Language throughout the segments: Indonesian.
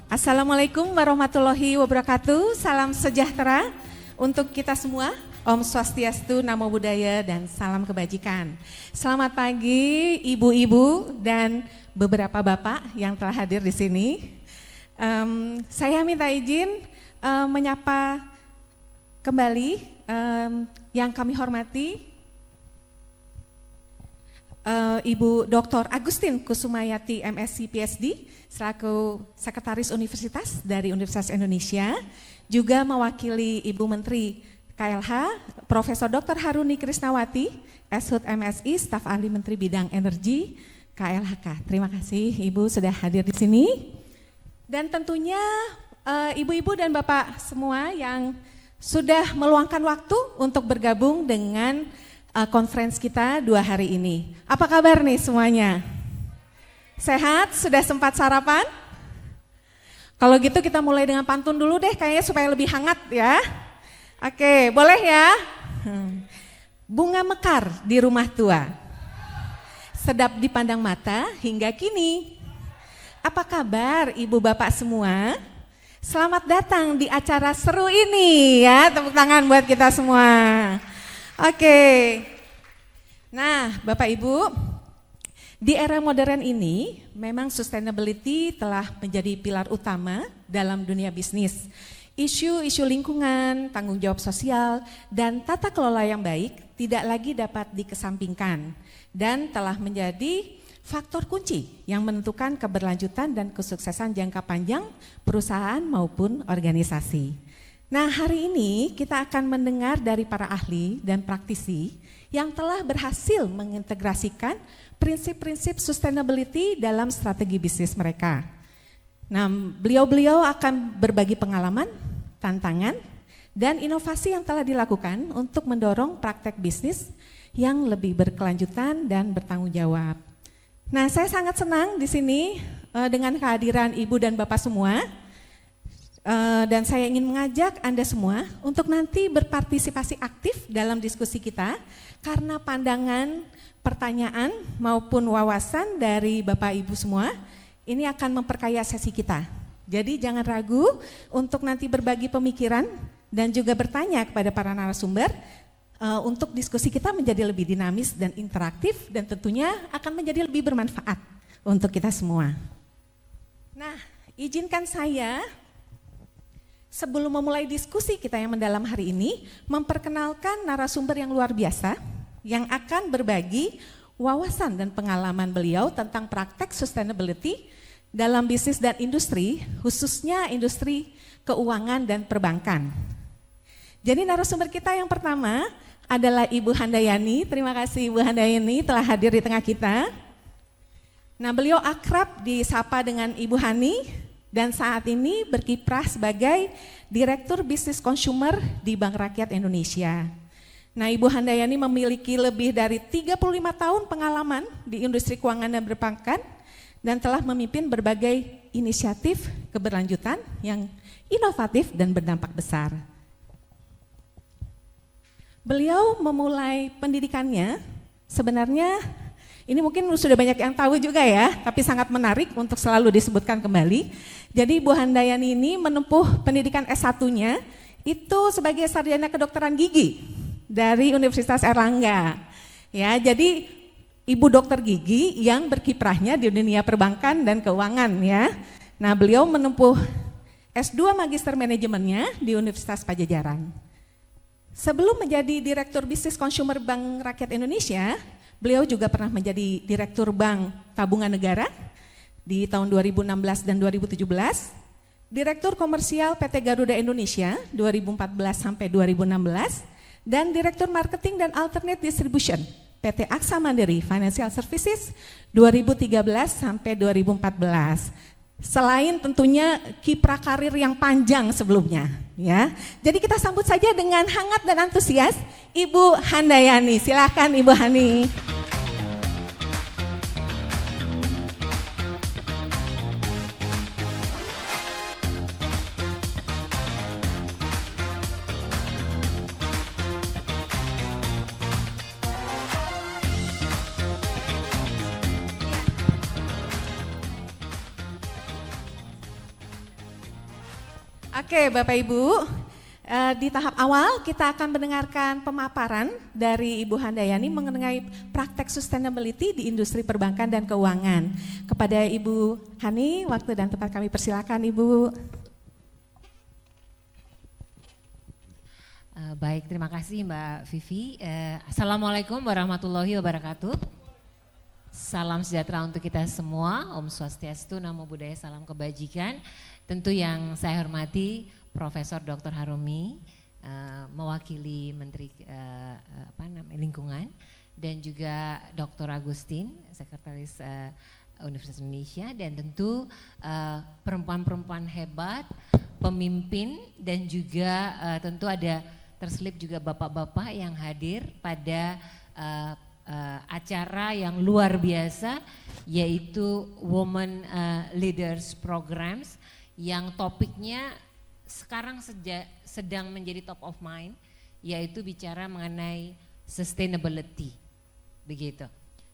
Assalamualaikum warahmatullahi wabarakatuh. Salam sejahtera untuk kita semua. Om Swastiastu, Namo Buddhaya, dan salam kebajikan. Selamat pagi ibu-ibu dan beberapa bapak yang telah hadir di sini. Saya minta izin menyapa kembali yang kami hormati Ibu Dr. Agustin Kusumayati MSc PhD selaku Sekretaris Universitas dari Universitas Indonesia, juga mewakili Ibu Menteri KLH Profesor Dr. Haruni Krisnawati Shud MSI, Staf Ahli Menteri Bidang Energi KLHK. Terima kasih Ibu sudah hadir di sini. Dan tentunya ibu-ibu dan bapak semua yang sudah meluangkan waktu untuk bergabung dengan conference kita 2 hari ini. Apa kabar nih semuanya? Sehat? Sudah sempat sarapan? Kalau gitu kita mulai dengan pantun dulu deh kayaknya supaya lebih hangat ya. Oke, boleh ya? Bunga mekar di rumah tua, sedap dipandang mata hingga kini. Apa kabar ibu bapak semua? Selamat datang di acara seru ini ya, tepuk tangan buat kita semua. Oke, nah Bapak Ibu, di era modern ini memang sustainability telah menjadi pilar utama dalam dunia bisnis. Isu-isu lingkungan, tanggung jawab sosial, dan tata kelola yang baik tidak lagi dapat dikesampingkan dan telah menjadi faktor kunci yang menentukan keberlanjutan dan kesuksesan jangka panjang perusahaan maupun organisasi. Nah, hari ini kita akan mendengar dari para ahli dan praktisi yang telah berhasil mengintegrasikan prinsip-prinsip sustainability dalam strategi bisnis mereka. Nah, beliau-beliau akan berbagi pengalaman, tantangan, dan inovasi yang telah dilakukan untuk mendorong praktek bisnis yang lebih berkelanjutan dan bertanggung jawab. Nah, saya sangat senang di sini dengan kehadiran Ibu dan Bapak semua. Dan saya ingin mengajak Anda semua untuk nanti berpartisipasi aktif dalam diskusi kita karena pandangan, pertanyaan maupun wawasan dari Bapak Ibu semua ini akan memperkaya sesi kita. Jadi jangan ragu untuk nanti berbagi pemikiran dan juga bertanya kepada para narasumber untuk diskusi kita menjadi lebih dinamis dan interaktif dan tentunya akan menjadi lebih bermanfaat untuk kita semua. Nah, izinkan saya sebelum memulai diskusi kita yang mendalam hari ini, memperkenalkan narasumber yang luar biasa yang akan berbagi wawasan dan pengalaman beliau tentang praktek sustainability dalam bisnis dan industri, khususnya industri keuangan dan perbankan. Jadi narasumber kita yang pertama adalah Ibu Handayani. Terima kasih Ibu Handayani telah hadir di tengah kita. Nah, beliau akrab disapa dengan Ibu Hani, dan saat ini berkiprah sebagai Direktur Bisnis Consumer di Bank Rakyat Indonesia. Nah, Ibu Handayani memiliki lebih dari 35 tahun pengalaman di industri keuangan dan perbankan dan telah memimpin berbagai inisiatif keberlanjutan yang inovatif dan berdampak besar. Beliau memulai pendidikannya sebenarnya ini mungkin sudah banyak yang tahu juga ya, tapi sangat menarik untuk selalu disebutkan kembali. Jadi Bu Handayani ini menempuh pendidikan S1-nya itu sebagai sarjana kedokteran gigi dari Universitas Erlangga. Ya, jadi Ibu dokter gigi yang berkiprahnya di dunia perbankan dan keuangan ya. Nah, beliau menempuh S2 Magister Manajemennya di Universitas Pajajaran. Sebelum menjadi Direktur Bisnis Consumer Bank Rakyat Indonesia, beliau juga pernah menjadi Direktur Bank Tabungan Negara di tahun 2016 dan 2017, Direktur Komersial PT Garuda Indonesia 2014 sampai 2016, dan Direktur Marketing dan Alternate Distribution PT Aksa Mandiri Financial Services 2013 sampai 2014. Selain tentunya kiprah karir yang panjang sebelumnya, ya. Jadi kita sambut saja dengan hangat dan antusias Ibu Handayani. Silakan Ibu Hani. Oke, Bapak Ibu, di tahap awal kita akan mendengarkan pemaparan dari Ibu Handayani mengenai praktek sustainability di industri perbankan dan keuangan. Kepada Ibu Hani, waktu dan tempat kami persilakan, Ibu. Baik, terima kasih Mbak Vivi. Assalamualaikum warahmatullahi wabarakatuh. Salam sejahtera untuk kita semua. Om Swastiastu, Namo Buddhaya, salam kebajikan. Tentu yang saya hormati Profesor Dr. Harumi, mewakili Menteri Lingkungan, dan juga Dr. Agustin, Sekretaris Universitas Indonesia, dan tentu perempuan-perempuan hebat, pemimpin, dan juga tentu ada terselip juga bapak-bapak yang hadir pada acara yang luar biasa, yaitu Women Leaders Programs, yang topiknya sekarang sedang menjadi top of mind, yaitu bicara mengenai sustainability, begitu.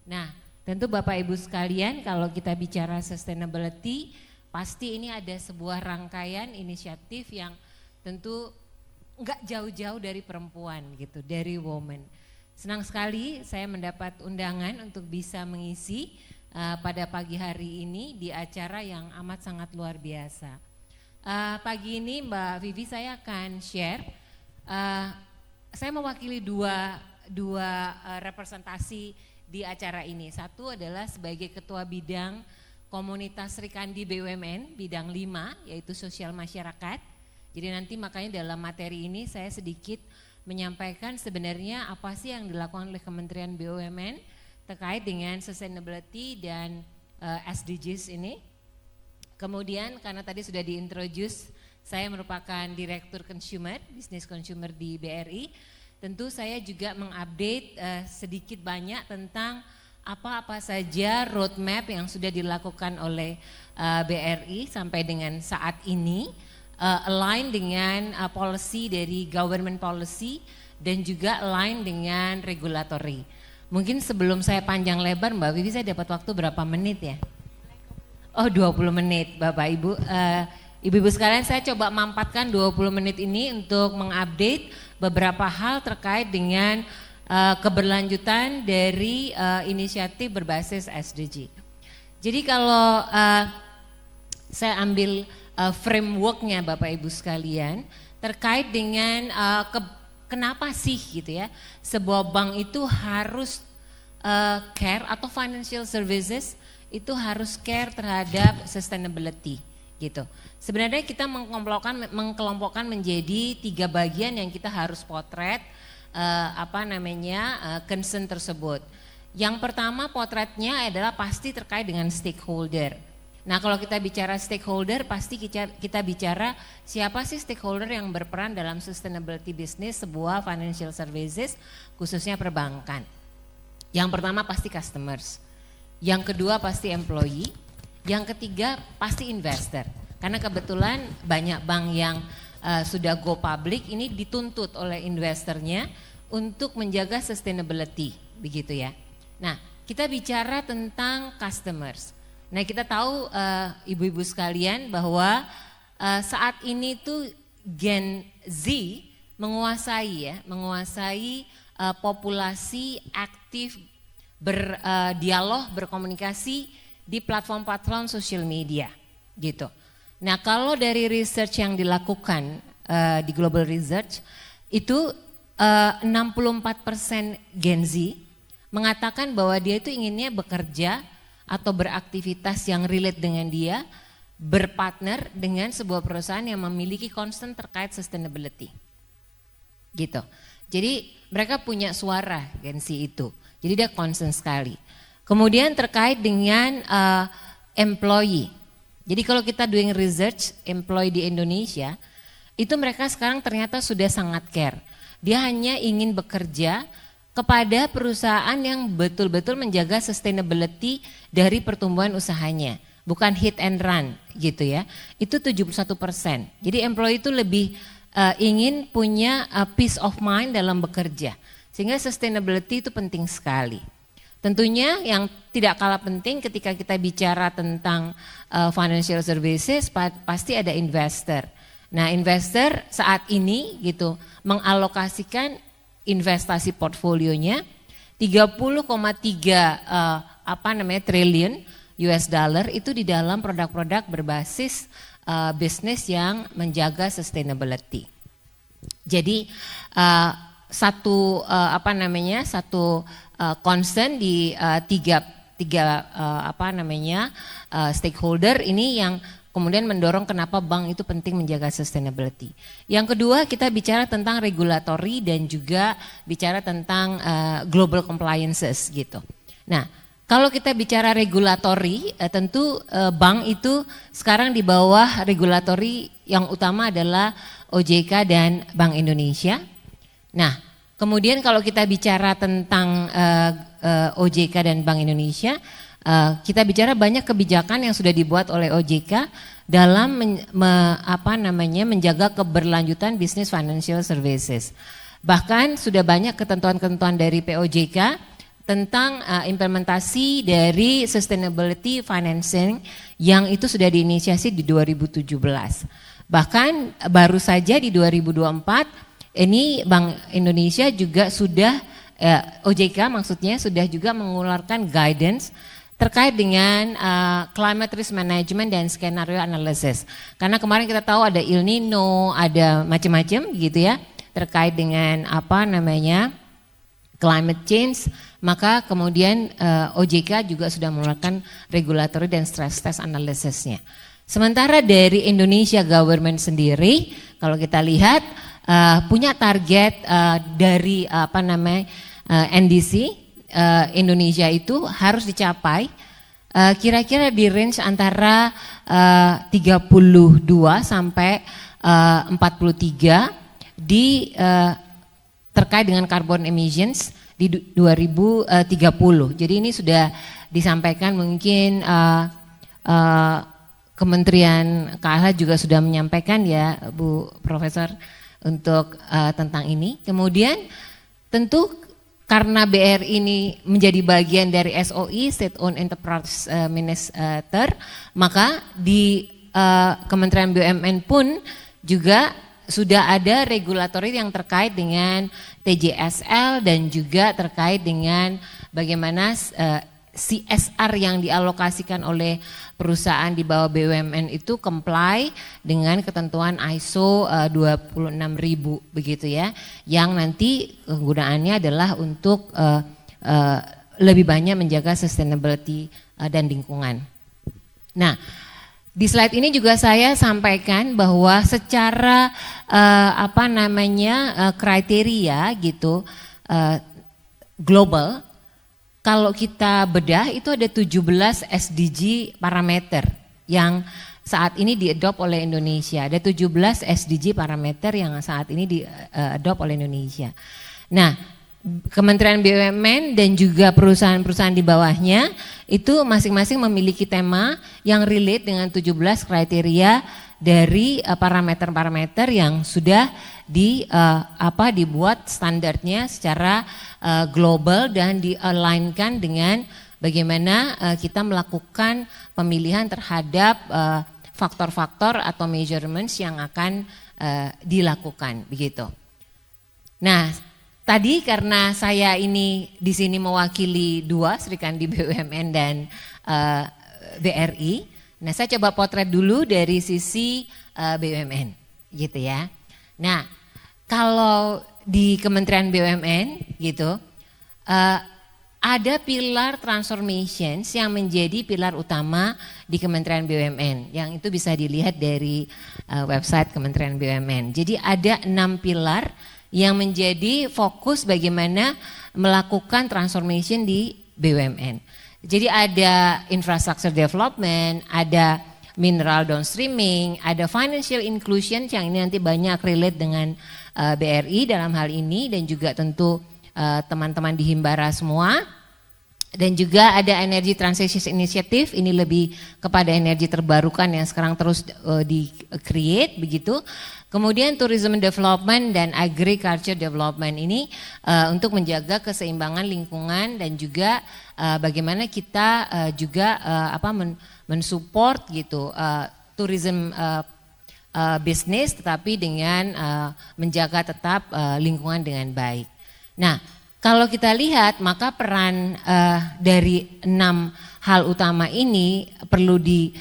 Nah, tentu Bapak Ibu sekalian, kalau kita bicara sustainability, pasti ini ada sebuah rangkaian inisiatif yang tentu nggak jauh-jauh dari perempuan gitu, dari women. Senang sekali saya mendapat undangan untuk bisa mengisi pada pagi hari ini di acara yang amat sangat luar biasa. Pagi ini Mbak Vivi, saya akan share, saya mewakili dua representasi di acara ini. Satu adalah sebagai Ketua Bidang Komunitas Srikandi BUMN, bidang 5, yaitu sosial masyarakat. Jadi nanti makanya dalam materi ini saya sedikit menyampaikan sebenarnya apa sih yang dilakukan oleh Kementerian BUMN terkait dengan sustainability dan SDGs ini. Kemudian karena tadi sudah diintroduce, saya merupakan Direktur Consumer, Business Consumer di BRI. Tentu saya juga mengupdate sedikit banyak tentang apa-apa saja roadmap yang sudah dilakukan oleh BRI sampai dengan saat ini, align dengan policy dari government policy dan juga align dengan regulatory. Mungkin sebelum saya panjang lebar Mbak Vivi, saya dapat waktu berapa menit ya? Oh 20 menit Bapak Ibu. Ibu-ibu sekalian, saya coba mampatkan 20 menit ini untuk mengupdate beberapa hal terkait dengan keberlanjutan dari inisiatif berbasis SDG. Jadi kalau saya ambil frameworknya Bapak Ibu sekalian terkait dengan kenapa sih gitu ya sebuah bank itu harus care atau financial services itu harus care terhadap sustainability gitu. Sebenarnya kita mengkelompokkan menjadi 3 bagian yang kita harus potret concern tersebut. Yang pertama potretnya adalah pasti terkait dengan stakeholder. Nah kalau kita bicara stakeholder pasti kita bicara siapa sih stakeholder yang berperan dalam sustainability business sebuah financial services khususnya perbankan. Yang pertama pasti customers, yang kedua pasti employee, yang ketiga pasti investor. Karena kebetulan banyak bank yang sudah go public ini dituntut oleh investornya untuk menjaga sustainability, begitu ya. Nah kita bicara tentang customers. Nah kita tahu ibu-ibu sekalian bahwa saat ini tuh Gen Z menguasai populasi aktif berdialog, berkomunikasi di platform-platform sosial media gitu. Nah kalau dari research yang dilakukan di Global Research itu 64% Gen Z mengatakan bahwa dia itu inginnya bekerja atau beraktivitas yang relate dengan dia, berpartner dengan sebuah perusahaan yang memiliki concern terkait sustainability gitu. Jadi mereka punya suara Gen Z itu. Jadi dia concern sekali. Kemudian terkait dengan employee. Jadi kalau kita doing research employee di Indonesia, itu mereka sekarang ternyata sudah sangat care. Dia hanya ingin bekerja kepada perusahaan yang betul-betul menjaga sustainability dari pertumbuhan usahanya. Bukan hit and run gitu ya. Itu 71%. Jadi employee itu lebih ingin punya peace of mind dalam bekerja. Sehingga sustainability itu penting sekali. Tentunya yang tidak kalah penting ketika kita bicara tentang financial services pasti ada investor. Nah, investor saat ini gitu mengalokasikan investasi portfolionya 30,3 triliun US dollar itu di dalam produk-produk berbasis bisnis yang menjaga sustainability. Jadi satu concern di tiga stakeholder ini yang kemudian mendorong kenapa bank itu penting menjaga sustainability. Yang kedua, kita bicara tentang regulatory dan juga bicara tentang global compliances gitu. Nah, kalau kita bicara regulatory, tentu bank itu sekarang di bawah regulatory yang utama adalah OJK dan Bank Indonesia. Nah, kemudian kalau kita bicara tentang OJK dan Bank Indonesia, kita bicara banyak kebijakan yang sudah dibuat oleh OJK dalam menjaga keberlanjutan bisnis financial services. Bahkan sudah banyak ketentuan-ketentuan dari POJK tentang implementasi dari sustainability financing yang itu sudah diinisiasi di 2017. Bahkan baru saja di 2024 ini Bank Indonesia juga sudah OJK maksudnya sudah juga mengeluarkan guidance terkait dengan climate risk management dan skenario analysis. Karena kemarin kita tahu ada El Nino, ada macam-macam gitu ya terkait dengan climate change, maka kemudian OJK juga sudah mengeluarkan regulatory dan stress test analysisnya. Sementara dari Indonesia government sendiri, kalau kita lihat punya target dari NDC Indonesia itu harus dicapai kira-kira di range antara 32 sampai 43 di terkait dengan carbon emissions di 2030. Jadi ini sudah disampaikan mungkin Kementerian KLH juga sudah menyampaikan ya Bu Profesor untuk tentang ini. Kemudian tentu karena BRI ini menjadi bagian dari SOE State Owned Enterprise Minister, maka di Kementerian BUMN pun juga sudah ada regulatori yang terkait dengan TJSL dan juga terkait dengan bagaimana CSR yang dialokasikan oleh perusahaan di bawah BUMN itu comply dengan ketentuan ISO 26000 begitu ya, yang nanti kegunaannya adalah untuk lebih banyak menjaga sustainability dan lingkungan. Nah, di slide ini juga saya sampaikan bahwa secara kriteria gitu global, kalau kita bedah itu ada 17 SDG parameter yang saat ini diadopt oleh Indonesia. Ada 17 SDG parameter yang saat ini diadopt oleh Indonesia. Nah, Kementerian BUMN dan juga perusahaan-perusahaan di bawahnya itu masing-masing memiliki tema yang relate dengan 17 kriteria dari parameter-parameter yang sudah dibuat standarnya secara global dan di-align-kan dengan bagaimana kita melakukan pemilihan terhadap faktor-faktor atau measurements yang akan dilakukan begitu. Nah, tadi karena saya ini di sini mewakili dua, Sri Kandi BUMN dan BRI. Nah, saya coba potret dulu dari sisi BUMN, gitu ya. Nah, kalau di Kementerian BUMN, gitu, ada pilar transformation yang menjadi pilar utama di Kementerian BUMN, yang itu bisa dilihat dari website Kementerian BUMN. Jadi ada 6 pilar yang menjadi fokus bagaimana melakukan transformation di BUMN. Jadi ada infrastructure development, ada mineral downstreaming, ada financial inclusion yang ini nanti banyak relate dengan BRI dalam hal ini dan juga tentu teman-teman di Himbara semua. Dan juga ada Energy Transition Initiative, ini lebih kepada energi terbarukan yang sekarang terus di-create begitu. Kemudian Tourism Development dan Agriculture Development ini untuk menjaga keseimbangan lingkungan dan juga bagaimana kita juga mensupport gitu tourism bisnis tetapi dengan menjaga tetap lingkungan dengan baik. Nah, kalau kita lihat maka peran dari 6 hal utama ini perlu di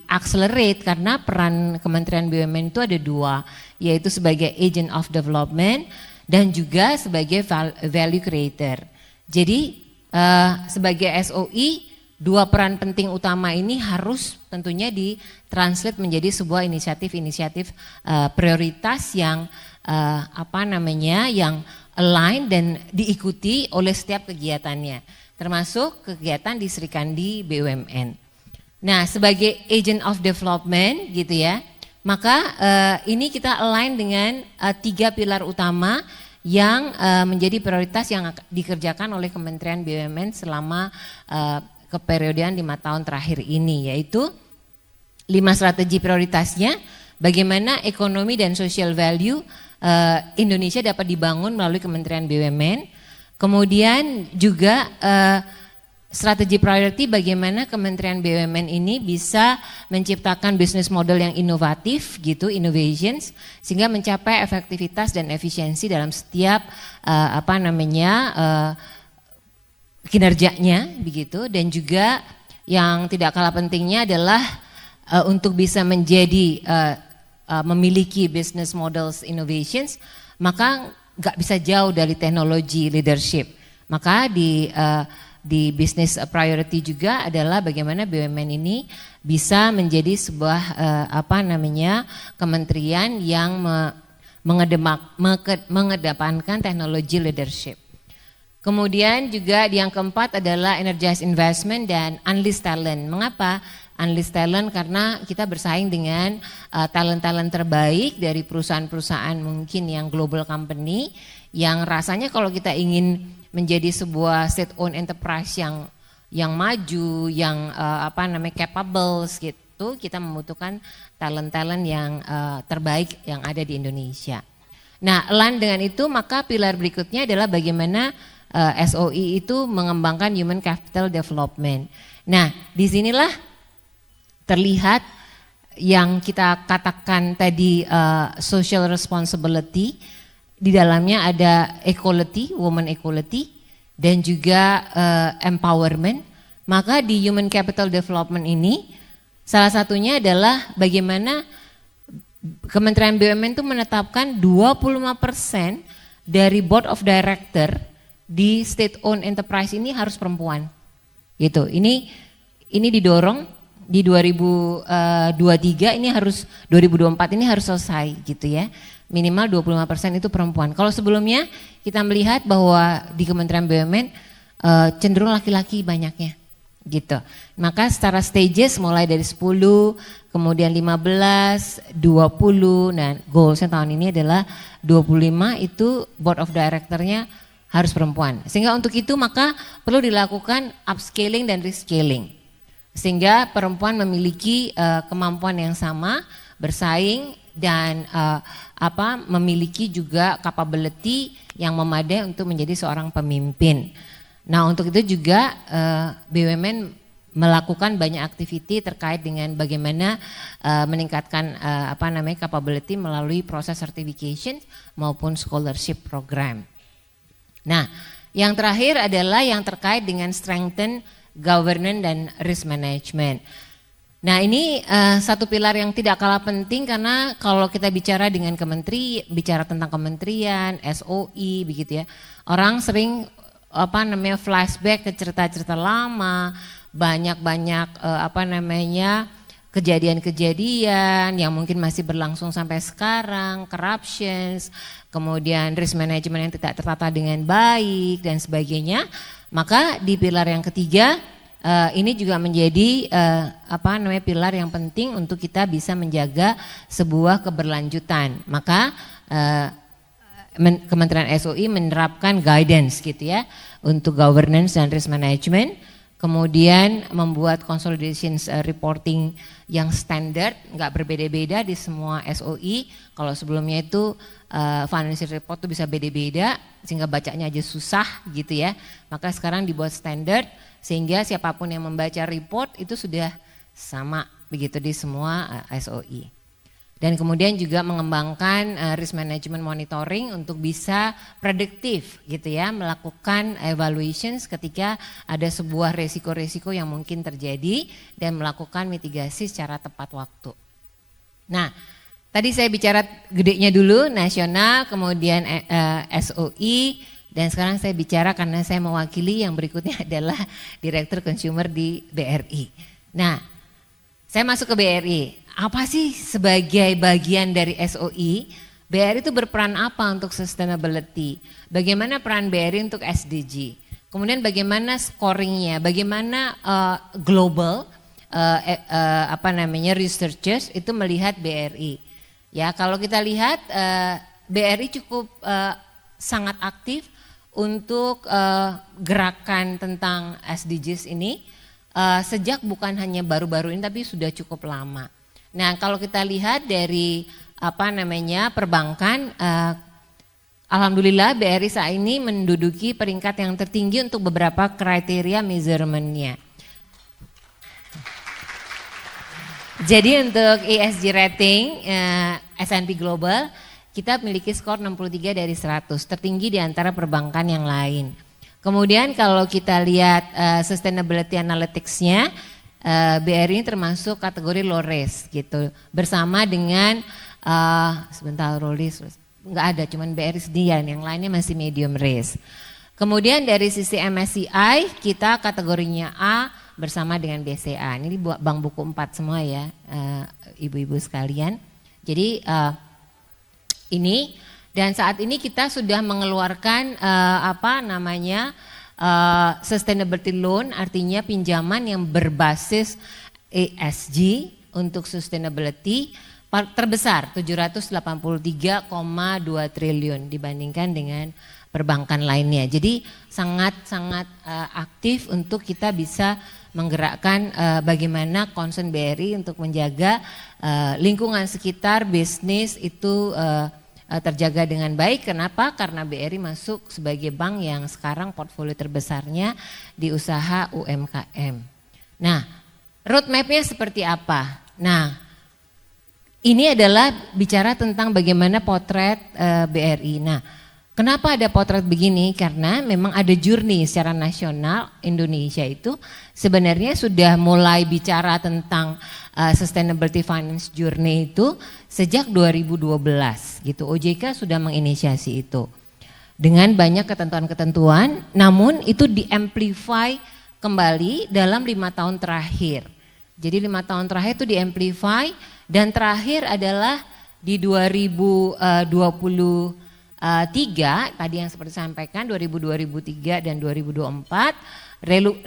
accelerate karena peran Kementerian BUMN itu ada 2, yaitu sebagai agent of development dan juga sebagai value creator. Jadi sebagai SOE 2 peran penting utama ini harus tentunya ditranslate menjadi sebuah inisiatif-inisiatif prioritas yang yang align dan diikuti oleh setiap kegiatannya, termasuk kegiatan di Srikandi BUMN. Nah, sebagai agent of development gitu ya, maka ini kita align dengan 3 pilar utama yang menjadi prioritas yang dikerjakan oleh Kementerian BUMN selama keperiodian 5 tahun terakhir ini, yaitu 5 strategi prioritasnya, bagaimana ekonomi dan social value Indonesia dapat dibangun melalui Kementerian BUMN. Kemudian juga strategi priority bagaimana Kementerian BUMN ini bisa menciptakan bisnis model yang inovatif gitu, innovations, sehingga mencapai efektivitas dan efisiensi dalam setiap kinerjanya begitu. Dan juga yang tidak kalah pentingnya adalah untuk bisa menjadi memiliki business models innovations, maka nggak bisa jauh dari teknologi leadership. Maka di business priority juga adalah bagaimana BUMN ini bisa menjadi sebuah kementerian yang mengedepankan teknologi leadership. Kemudian juga yang keempat adalah energize investment dan unleash talent. Mengapa? Unleash talent karena kita bersaing dengan talent-talent terbaik dari perusahaan-perusahaan mungkin yang global company yang rasanya kalau kita ingin menjadi sebuah state-owned enterprise yang maju, yang capable gitu, kita membutuhkan talent-talent yang terbaik yang ada di Indonesia. Nah, align dengan itu maka pilar berikutnya adalah bagaimana SOE itu mengembangkan human capital development. Nah, disinilah terlihat yang kita katakan tadi social responsibility, di dalamnya ada equality, woman equality, dan juga empowerment. Maka di human capital development ini salah satunya adalah bagaimana Kementerian BUMN itu menetapkan 25% dari board of director di state owned enterprise ini harus perempuan. Gitu. Ini didorong di 2023 ini harus 2024 ini harus selesai gitu ya. Minimal 25% itu perempuan. Kalau sebelumnya kita melihat bahwa di Kementerian BUMN cenderung laki-laki banyaknya gitu. Maka secara stages mulai dari 10, kemudian 15, 20, nah goalsnya tahun ini adalah 25 itu board of directornya harus perempuan. Sehingga untuk itu maka perlu dilakukan upscaling dan rescaling. Sehingga perempuan memiliki kemampuan yang sama, bersaing dan memiliki juga capability yang memadai untuk menjadi seorang pemimpin. Nah, untuk itu juga BUMN melakukan banyak aktiviti terkait dengan bagaimana meningkatkan capability melalui proses certification maupun scholarship program. Nah, yang terakhir adalah yang terkait dengan strengthen governance dan risk management. Nah, ini satu pilar yang tidak kalah penting karena kalau kita bicara dengan bicara tentang kementerian, SOE begitu ya. Orang sering flashback ke cerita-cerita lama, banyak-banyak kejadian-kejadian yang mungkin masih berlangsung sampai sekarang, corruptions, kemudian risk management yang tidak tertata dengan baik dan sebagainya. Maka di pilar yang ketiga ini juga menjadi pilar yang penting untuk kita bisa menjaga sebuah keberlanjutan. Maka Kementerian SOE menerapkan guidance gitu ya untuk governance dan risk management. Kemudian membuat consolidation reporting yang standar, nggak berbeda-beda di semua SOE. Kalau sebelumnya itu financial report itu bisa beda-beda sehingga bacanya aja susah gitu ya. Maka sekarang dibuat standar sehingga siapapun yang membaca report itu sudah sama begitu di semua SOE. Dan kemudian juga mengembangkan risk management monitoring untuk bisa prediktif gitu ya, melakukan evaluations ketika ada sebuah resiko-resiko yang mungkin terjadi dan melakukan mitigasi secara tepat waktu. Nah, tadi saya bicara gedenya dulu, nasional, kemudian SOI, dan sekarang saya bicara karena saya mewakili yang berikutnya adalah Direktur Consumer di BRI. Nah, saya masuk ke BRI. Apa sih sebagai bagian dari SOI, BRI itu berperan apa untuk sustainability? Bagaimana peran BRI untuk SDG? Kemudian bagaimana scoringnya? Bagaimana global researchers itu melihat BRI? Ya, kalau kita lihat BRI cukup sangat aktif untuk gerakan tentang SDGs ini sejak bukan hanya baru-baru ini tapi sudah cukup lama. Nah, kalau kita lihat dari perbankan, alhamdulillah BRI saat ini menduduki peringkat yang tertinggi untuk beberapa kriteria measurement-nya. Jadi untuk ESG rating S&P Global kita memiliki skor 63 dari 100, tertinggi di antara perbankan yang lain. Kemudian kalau kita lihat sustainability analytics-nya, BRI ini termasuk kategori low risk gitu, bersama dengan low risk nggak ada, cuman BRI sendirian, yang lainnya masih medium risk. Kemudian dari sisi MSCI kita kategorinya A bersama dengan BCA. Ini bank buku 4 semua ya, ibu-ibu sekalian. Jadi ini, dan saat ini kita sudah mengeluarkan sustainability loan, artinya pinjaman yang berbasis ESG untuk sustainability terbesar 783,2 triliun dibandingkan dengan perbankan lainnya. Jadi sangat-sangat aktif untuk kita bisa menggerakkan bagaimana concern BRI untuk menjaga lingkungan sekitar bisnis itu terjaga dengan baik. Kenapa? Karena BRI masuk sebagai bank yang sekarang portfolio terbesarnya di usaha UMKM. Nah, roadmap-nya seperti apa? Nah, ini adalah bicara tentang bagaimana potret BRI. Nah, kenapa ada potret begini? Karena memang ada journey secara nasional Indonesia itu sebenarnya sudah mulai bicara tentang sustainability finance journey itu sejak 2012 gitu. OJK sudah menginisiasi itu dengan banyak ketentuan-ketentuan, namun itu di-amplify kembali dalam 5 tahun terakhir. Jadi 5 tahun terakhir itu di-amplify, dan terakhir adalah di 2023 tadi yang seperti sampaikan 2003 dan 2024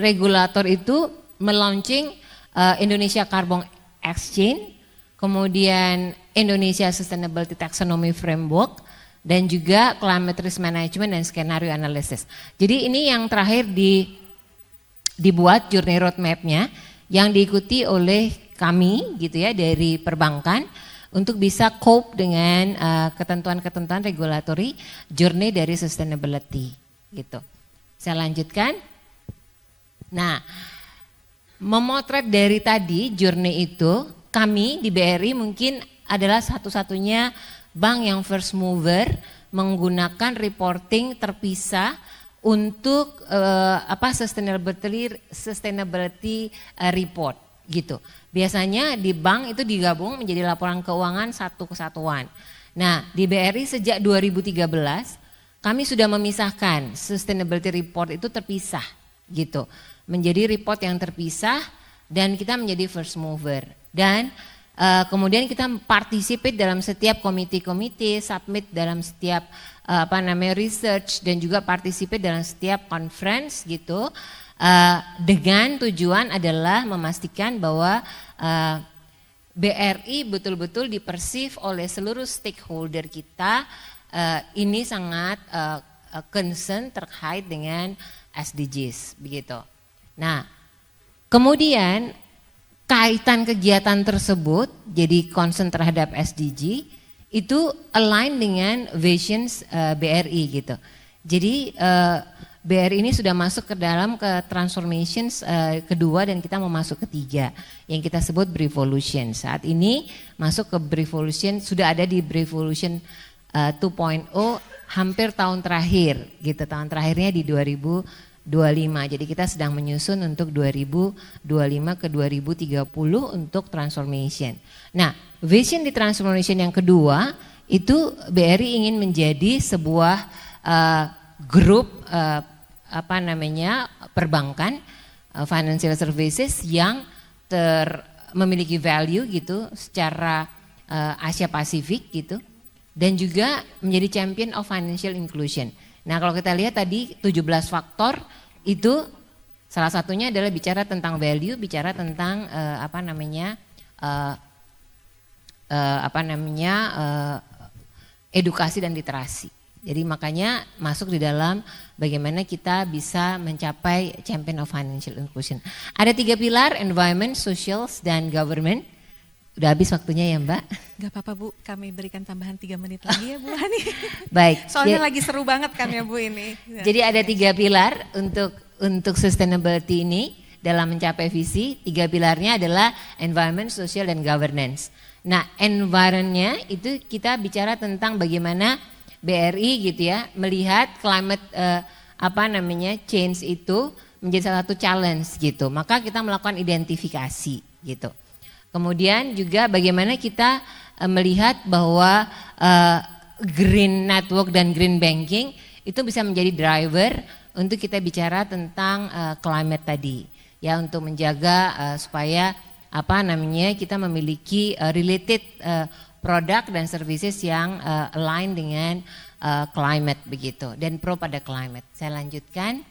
regulator itu melaunching Indonesia Carbon Exchange, kemudian Indonesia Sustainability Taxonomy Framework, dan juga Climate Risk Management dan Scenario Analysis. Jadi ini yang terakhir dibuat journey roadmap-nya yang diikuti oleh kami gitu ya dari perbankan untuk bisa cope dengan ketentuan-ketentuan regulatory journey dari sustainability gitu. Saya lanjutkan. Nah, memotret dari tadi journey itu, kami di BRI mungkin adalah satu-satunya bank yang first mover menggunakan reporting terpisah untuk sustainability report gitu. Biasanya di bank itu digabung menjadi laporan keuangan satu kesatuan. Nah, di BRI sejak 2013 kami sudah memisahkan sustainability report itu terpisah gitu. Menjadi report yang terpisah dan kita menjadi first mover. Dan kemudian kita participate dalam setiap komite-komite, submit dalam setiap research, dan juga participate dalam setiap conference gitu. Dengan tujuan adalah memastikan bahwa BRI betul-betul dipersif oleh seluruh stakeholder kita ini sangat concern terkait dengan SDGs begitu. Nah, kemudian kaitan kegiatan tersebut jadi concern terhadap SDG itu align dengan visions BRI gitu. Jadi BRI ini sudah masuk ke dalam transformation kedua dan kita mau masuk ketiga yang kita sebut Brevolution. Saat ini masuk ke Brevolution, sudah ada di Brevolution 2.0 hampir tahun terakhir gitu. Tahun terakhirnya di 2025. Jadi kita sedang menyusun untuk 2025 ke 2030 untuk transformation. Nah, vision di transformation yang kedua itu BRI ingin menjadi sebuah grup perbankan financial services yang memiliki value gitu secara Asia Pasifik gitu, dan juga menjadi champion of financial inclusion. Nah, kalau kita lihat tadi 17 faktor itu salah satunya adalah bicara tentang value, bicara tentang edukasi dan literasi. Jadi makanya masuk di dalam bagaimana kita bisa mencapai champion of financial inclusion. Ada 3 pilar, environment, social, dan government. Udah habis waktunya ya Mbak? Gak apa-apa Bu, kami berikan tambahan 3 menit lagi ya Bu Hani. Baik. Soalnya lagi seru banget kan ya Bu ini. Jadi ada 3 pilar untuk sustainability ini dalam mencapai visi. 3 pilarnya adalah environment, social, dan governance. Nah, environment-nya itu kita bicara tentang bagaimana BRI gitu ya melihat climate change itu menjadi salah satu challenge gitu. Maka kita melakukan identifikasi gitu. Kemudian juga bagaimana kita melihat bahwa green network dan green banking itu bisa menjadi driver untuk kita bicara tentang climate tadi ya, untuk menjaga supaya kita memiliki related produk dan services yang align dengan climate begitu dan pro pada climate. Saya lanjutkan.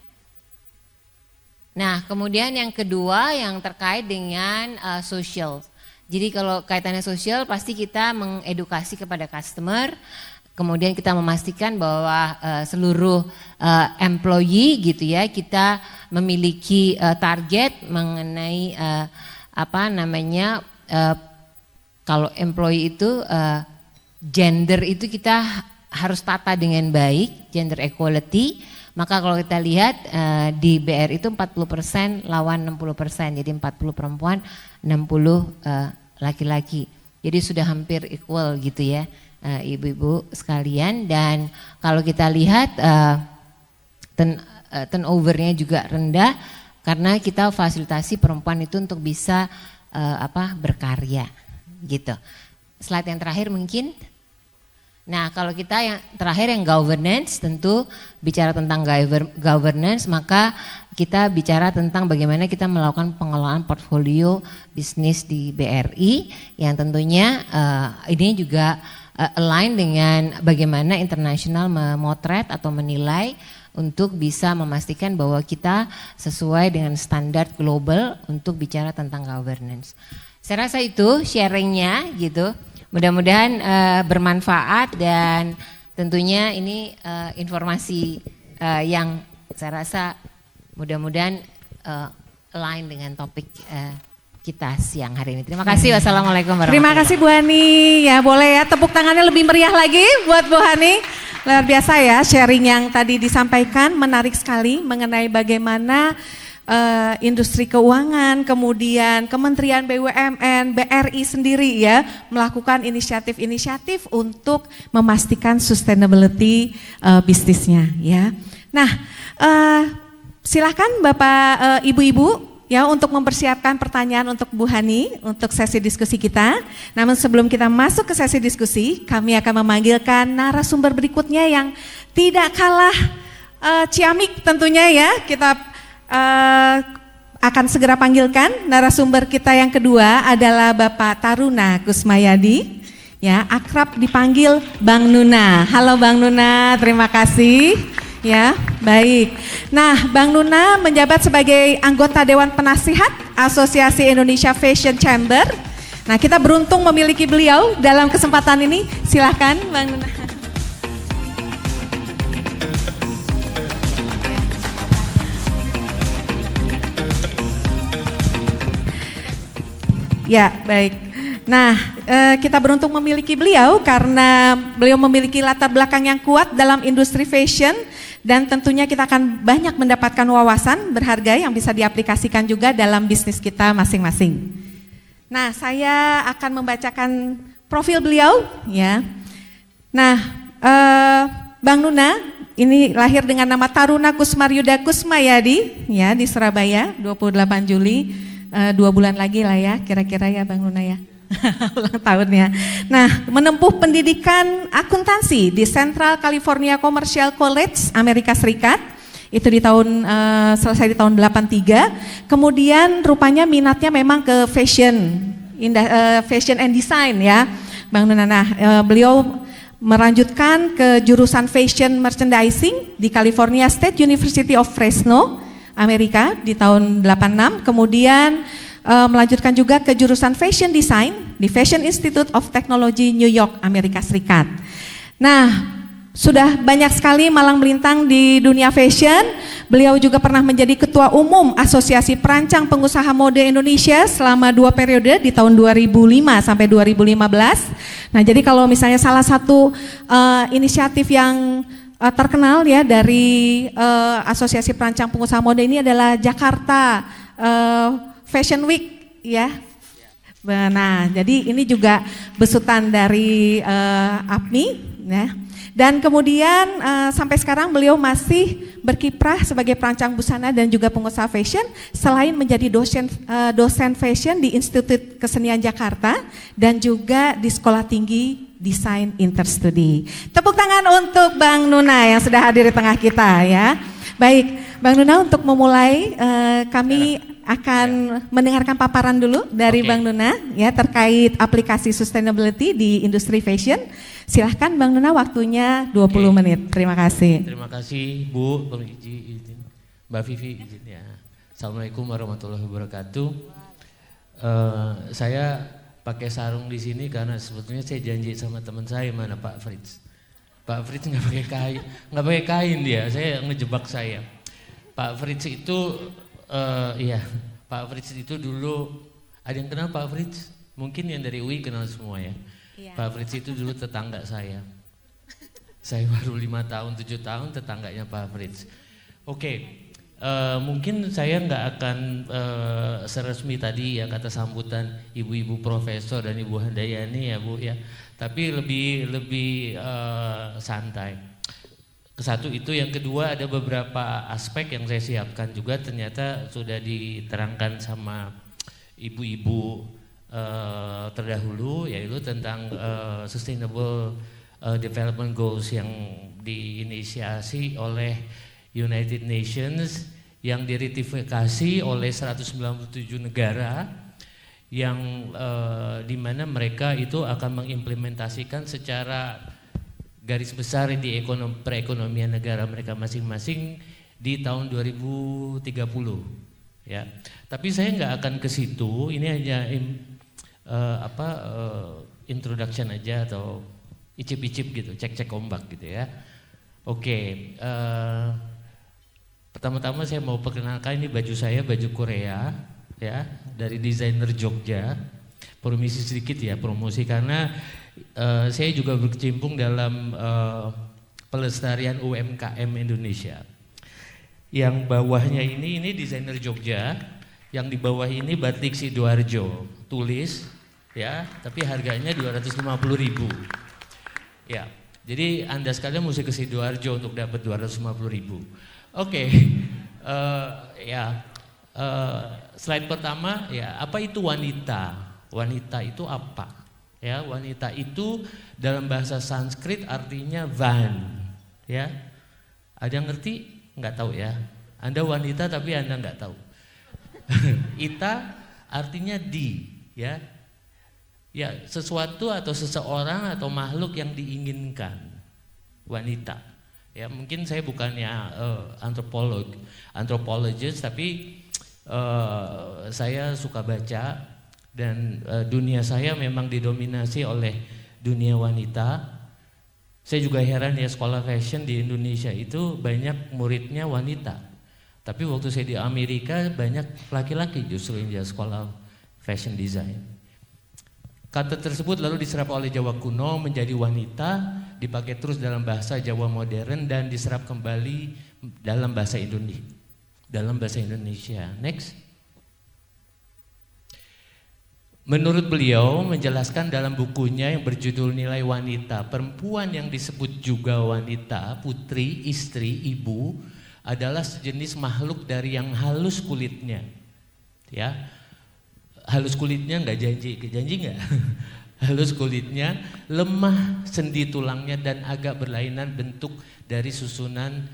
Nah, kemudian yang kedua yang terkait dengan social. Jadi kalau kaitannya sosial pasti kita mengedukasi kepada customer, kemudian kita memastikan bahwa seluruh employee gitu ya, kita memiliki target mengenai kalau employee itu gender itu kita harus tata dengan baik, gender equality. Maka kalau kita lihat di BRI itu 40% lawan 60%, jadi 40 perempuan, 60 laki-laki. Jadi sudah hampir equal gitu ya ibu-ibu sekalian. Dan kalau kita lihat turnovernya juga rendah karena kita fasilitasi perempuan itu untuk bisa berkarya gitu. Slide yang terakhir mungkin. Nah, kalau kita yang terakhir yang governance, tentu bicara tentang governance, maka kita bicara tentang bagaimana kita melakukan pengelolaan portfolio bisnis di BRI yang tentunya ini juga align dengan bagaimana internasional memotret atau menilai untuk bisa memastikan bahwa kita sesuai dengan standar global untuk bicara tentang governance. Saya rasa itu sharingnya gitu. Mudah-mudahan bermanfaat dan tentunya ini informasi yang saya rasa mudah-mudahan align dengan topik kita siang hari ini. Terima kasih. Wassalamualaikum warahmatullahi wabarakatuh. Terima kasih Bu Hani. Ya boleh ya tepuk tangannya lebih meriah lagi buat Bu Hani. Luar biasa ya sharing yang tadi disampaikan, menarik sekali mengenai bagaimana industri keuangan, kemudian Kementerian BUMN, BRI sendiri ya melakukan inisiatif-inisiatif untuk memastikan sustainability bisnisnya ya. Nah, silakan Bapak Ibu-ibu ya untuk mempersiapkan pertanyaan untuk Bu Hani untuk sesi diskusi kita. Namun sebelum kita masuk ke sesi diskusi, kami akan memanggilkan narasumber berikutnya yang tidak kalah ciamik tentunya ya. Kita akan segera panggilkan narasumber kita yang kedua adalah Bapak Taruna Kusmayadi, ya akrab dipanggil Bang Nuna. Halo Bang Nuna, terima kasih. Ya, baik. Nah, Bang Nuna menjabat sebagai anggota Dewan Penasihat Asosiasi Indonesia Fashion Chamber. Nah, kita beruntung memiliki beliau dalam kesempatan ini. Silahkan Bang Nuna. Ya, baik. Nah, kita beruntung memiliki beliau karena beliau memiliki latar belakang yang kuat dalam industri fashion dan tentunya kita akan banyak mendapatkan wawasan berharga yang bisa diaplikasikan juga dalam bisnis kita masing-masing. Nah, saya akan membacakan profil beliau ya. Nah, Bang Nuna ini lahir dengan nama Taruna Kusmaryuda Kusmayadi ya di Surabaya 28 Juli, 2 bulan lagi lah ya kira-kira ya Bang Nuna ya. Ulang tahunnya. Nah, menempuh pendidikan akuntansi di Central California Commercial College Amerika Serikat. Itu di tahun selesai di tahun 83. Kemudian rupanya minatnya memang ke fashion and design ya, Bang Nuna. Nah, beliau melanjutkan ke jurusan fashion merchandising di California State University of Fresno, Amerika di tahun 86. Kemudian melanjutkan juga ke jurusan Fashion Design di Fashion Institute of Technology New York, Amerika Serikat. Nah, sudah banyak sekali malang melintang di dunia fashion. Beliau juga pernah menjadi Ketua Umum Asosiasi Perancang Pengusaha Mode Indonesia selama 2 periode di tahun 2005 sampai 2015. Nah, jadi kalau misalnya salah satu inisiatif yang terkenal ya dari Asosiasi Perancang Pengusaha Mode ini adalah Jakarta Fashion Week ya. Nah, jadi ini juga besutan dari APMI ya. Dan kemudian sampai sekarang beliau masih berkiprah sebagai perancang busana dan juga pengusaha fashion selain menjadi dosen fashion di Institut Kesenian Jakarta dan juga di Sekolah Tinggi Desain Interstudi. Tepuk tangan untuk Bang Nuna yang sudah hadir di tengah kita ya. Baik, Bang Nuna, untuk memulai kami akan mendengarkan paparan dulu dari Bang Nuna ya terkait aplikasi sustainability di industri fashion. Silahkan Bang Nuna, waktunya 20 menit. Terima kasih. Terima kasih Bu, izin. Mbak Vivi izin ya. Assalamualaikum warahmatullahi wabarakatuh. Saya pakai sarung di sini karena sebetulnya saya janji sama teman saya, mana Pak Fritz. Pak Fritz nggak pakai kain dia. Saya ngejebak saya. Pak Fritz itu iya, Pak Fritz itu dulu, ada yang kenal Pak Fritz? Mungkin yang dari UI kenal semua ya. Iya. Pak Fritz itu dulu tetangga saya. Saya baru 5 tahun, 7 tahun tetangganya Pak Fritz. Mungkin saya nggak akan seresmi tadi ya kata sambutan ibu-ibu profesor dan Ibu Handayani ya Bu ya. Tapi lebih santai. Kesatu itu, yang kedua ada beberapa aspek yang saya siapkan juga ternyata sudah diterangkan sama ibu-ibu terdahulu, yaitu tentang Sustainable Development Goals yang diinisiasi oleh United Nations yang diratifikasi oleh 197 negara yang dimana mereka itu akan mengimplementasikan secara garis besar di perekonomian negara mereka masing-masing di tahun 2030 ya. Tapi saya nggak akan ke situ, ini hanya introduction aja atau icip-icip gitu, cek-cek ombak gitu ya. Pertama-tama saya mau perkenalkan, ini baju saya, baju Korea ya, dari desainer Jogja. Permisi sedikit ya, promosi karena saya juga berkecimpung dalam pelestarian UMKM Indonesia. Yang bawahnya ini desainer Jogja, yang di bawah ini batik Sidoarjo, tulis ya, tapi harganya 250.000. Ya, jadi Anda sekalian mesti ke Sidoarjo untuk dapat 250.000. Slide pertama ya, apa itu wanita? Wanita itu apa? Ya, wanita itu dalam bahasa Sanskrit artinya van. Ya, ada yang ngerti? Nggak tahu ya. Anda wanita tapi Anda nggak tahu. Ita artinya di, ya. Ya, sesuatu atau seseorang atau makhluk yang diinginkan. Wanita. Ya, mungkin saya bukannya antropologis, tapi saya suka baca. Dan dunia saya memang didominasi oleh dunia wanita. Saya juga heran ya, sekolah fashion di Indonesia itu banyak muridnya wanita. Tapi waktu saya di Amerika banyak laki-laki justru yang jadi sekolah fashion design. Kata tersebut lalu diserap oleh Jawa kuno menjadi wanita, dipakai terus dalam bahasa Jawa modern dan diserap kembali dalam bahasa Indonesia. Next. Menurut beliau menjelaskan dalam bukunya yang berjudul Nilai Wanita, perempuan yang disebut juga wanita, putri, istri, ibu adalah sejenis makhluk dari yang halus kulitnya. Ya. Halus kulitnya nggak janji nggak? Halus kulitnya, lemah sendi tulangnya dan agak berlainan bentuk dari susunan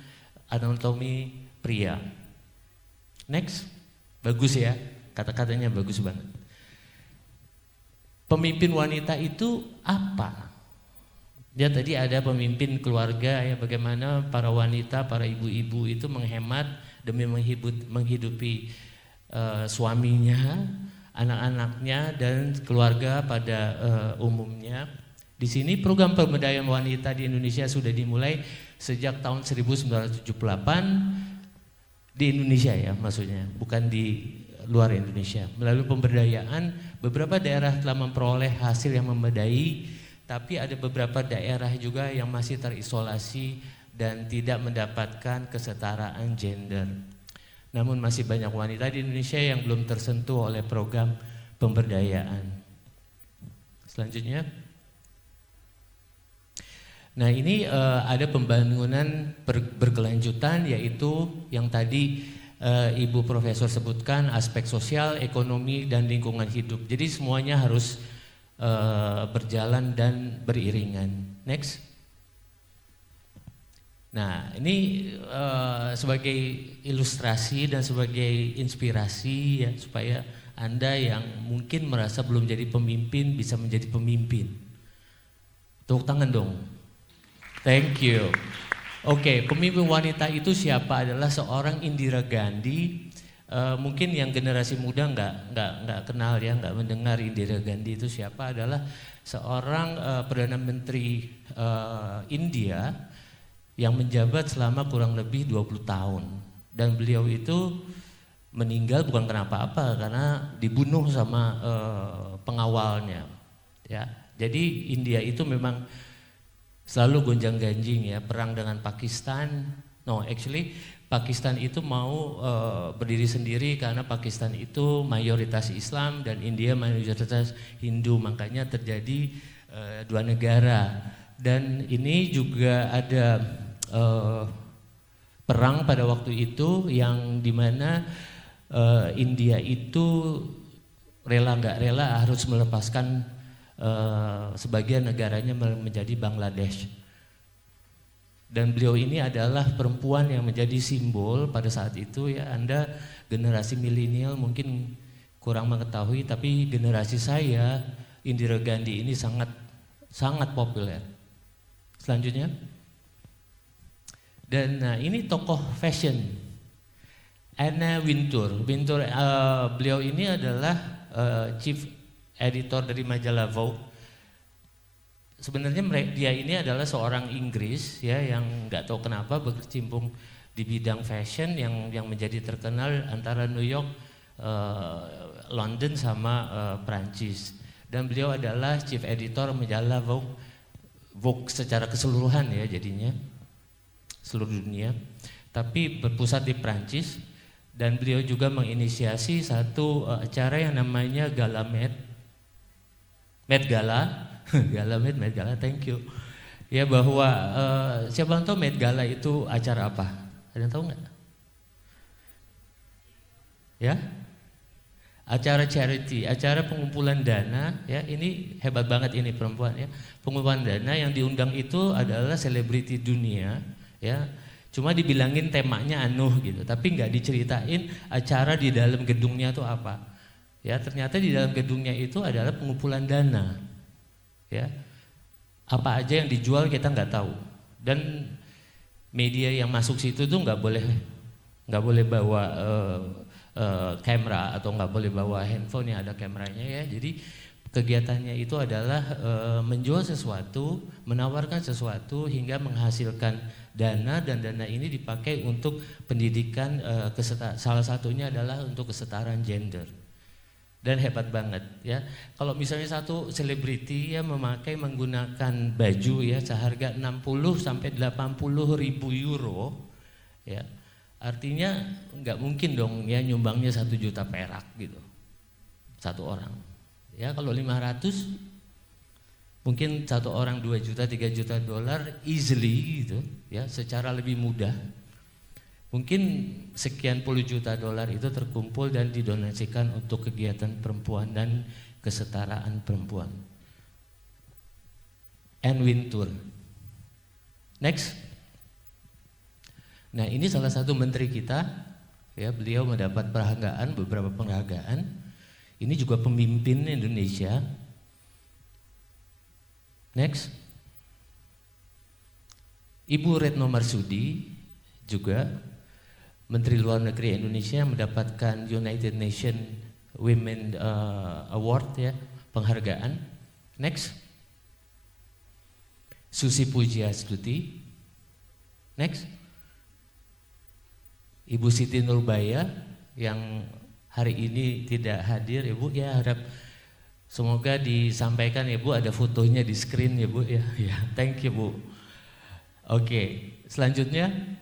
anatomi pria. Next, bagus ya, kata-katanya bagus banget. Pemimpin wanita itu apa? Ya tadi ada pemimpin keluarga ya, bagaimana para wanita, para ibu-ibu itu menghemat demi menghidupi suaminya, anak-anaknya dan keluarga pada umumnya. Di sini program pemberdayaan wanita di Indonesia sudah dimulai sejak tahun 1978 di Indonesia ya, maksudnya bukan di luar Indonesia. Melalui pemberdayaan beberapa daerah telah memperoleh hasil yang memadai, tapi ada beberapa daerah juga yang masih terisolasi dan tidak mendapatkan kesetaraan gender. Namun masih banyak wanita di Indonesia yang belum tersentuh oleh program pemberdayaan. Selanjutnya. Nah ini ada pembangunan berkelanjutan, yaitu yang tadi Ibu Profesor sebutkan, aspek sosial, ekonomi, dan lingkungan hidup. Jadi semuanya harus berjalan dan beriringan. Next. Nah ini sebagai ilustrasi dan sebagai inspirasi ya, supaya Anda yang mungkin merasa belum jadi pemimpin bisa menjadi pemimpin. Tepuk tangan dong. Thank you. Oke, pemimpin wanita itu siapa? Adalah seorang Indira Gandhi. Mungkin yang generasi muda nggak kenal ya, nggak mendengar Indira Gandhi itu siapa. Adalah seorang Perdana Menteri India yang menjabat selama kurang lebih 20 tahun. Dan beliau itu meninggal bukan kenapa apa, karena dibunuh sama pengawalnya. Ya, jadi India itu memang selalu gonjang-ganjing ya, perang dengan Pakistan. No, actually Pakistan itu mau berdiri sendiri karena Pakistan itu mayoritas Islam dan India mayoritas Hindu, makanya terjadi dua negara. Dan ini juga ada perang pada waktu itu yang dimana India itu rela nggak rela harus melepaskan sebagian negaranya menjadi Bangladesh. Dan beliau ini adalah perempuan yang menjadi simbol pada saat itu ya. Anda generasi milenial mungkin kurang mengetahui, tapi generasi saya Indira Gandhi ini sangat populer. Selanjutnya. Dan nah, ini tokoh fashion, Anna Wintour. Beliau ini adalah chief editor dari majalah Vogue. Sebenarnya dia ini adalah seorang Inggris ya, yang nggak tahu kenapa berkecimpung di bidang fashion yang menjadi terkenal antara New York, London sama Prancis. Dan beliau adalah chief editor majalah Vogue secara keseluruhan ya jadinya. Seluruh dunia, tapi berpusat di Prancis. Dan beliau juga menginisiasi satu acara yang namanya Met Gala, Met Gala, thank you. Ya bahwa siapa yang tahu Met Gala itu acara apa? Ada yang tahu nggak? Ya, acara charity, acara pengumpulan dana. Ya ini hebat banget ini perempuan ya. Pengumpulan dana yang diundang itu adalah selebriti dunia. Ya, cuma dibilangin temanya gitu, tapi nggak diceritain acara di dalam gedungnya itu apa. Ya, ternyata di dalam gedungnya itu adalah pengumpulan dana. Ya, apa aja yang dijual kita nggak tahu. Dan media yang masuk situ tuh nggak boleh bawa kamera atau nggak boleh bawa handphone yang ada kameranya ya. Jadi kegiatannya itu adalah menjual sesuatu, menawarkan sesuatu hingga menghasilkan dana, dan dana ini dipakai untuk pendidikan, salah satunya adalah untuk kesetaraan gender. dan hebat banget ya. Kalau misalnya satu selebriti ya menggunakan baju ya seharga 60 sampai 80 ribu euro ya, artinya nggak mungkin dong ya nyumbangnya 1 juta perak gitu satu orang ya. Kalau 500 mungkin satu orang 2 juta 3 juta dolar easily gitu ya, secara lebih mudah. Mungkin sekian puluh juta dolar itu terkumpul dan didonasikan untuk kegiatan perempuan dan kesetaraan perempuan. And Win Tour. Next. Nah, ini salah satu menteri kita ya, beliau mendapat penghargaan, beberapa penghargaan. Ini juga pemimpin Indonesia. Next. Ibu Retno Marsudi juga Menteri Luar Negeri Indonesia mendapatkan United Nations Women Award ya, penghargaan. Next. Susi Pujiastuti. Next. Ibu Siti Nurbaya yang hari ini tidak hadir, Ibu ya, harap semoga disampaikan ya Bu, ada fotonya di screen ya Bu ya. Ya, thank you Bu. Oke, selanjutnya.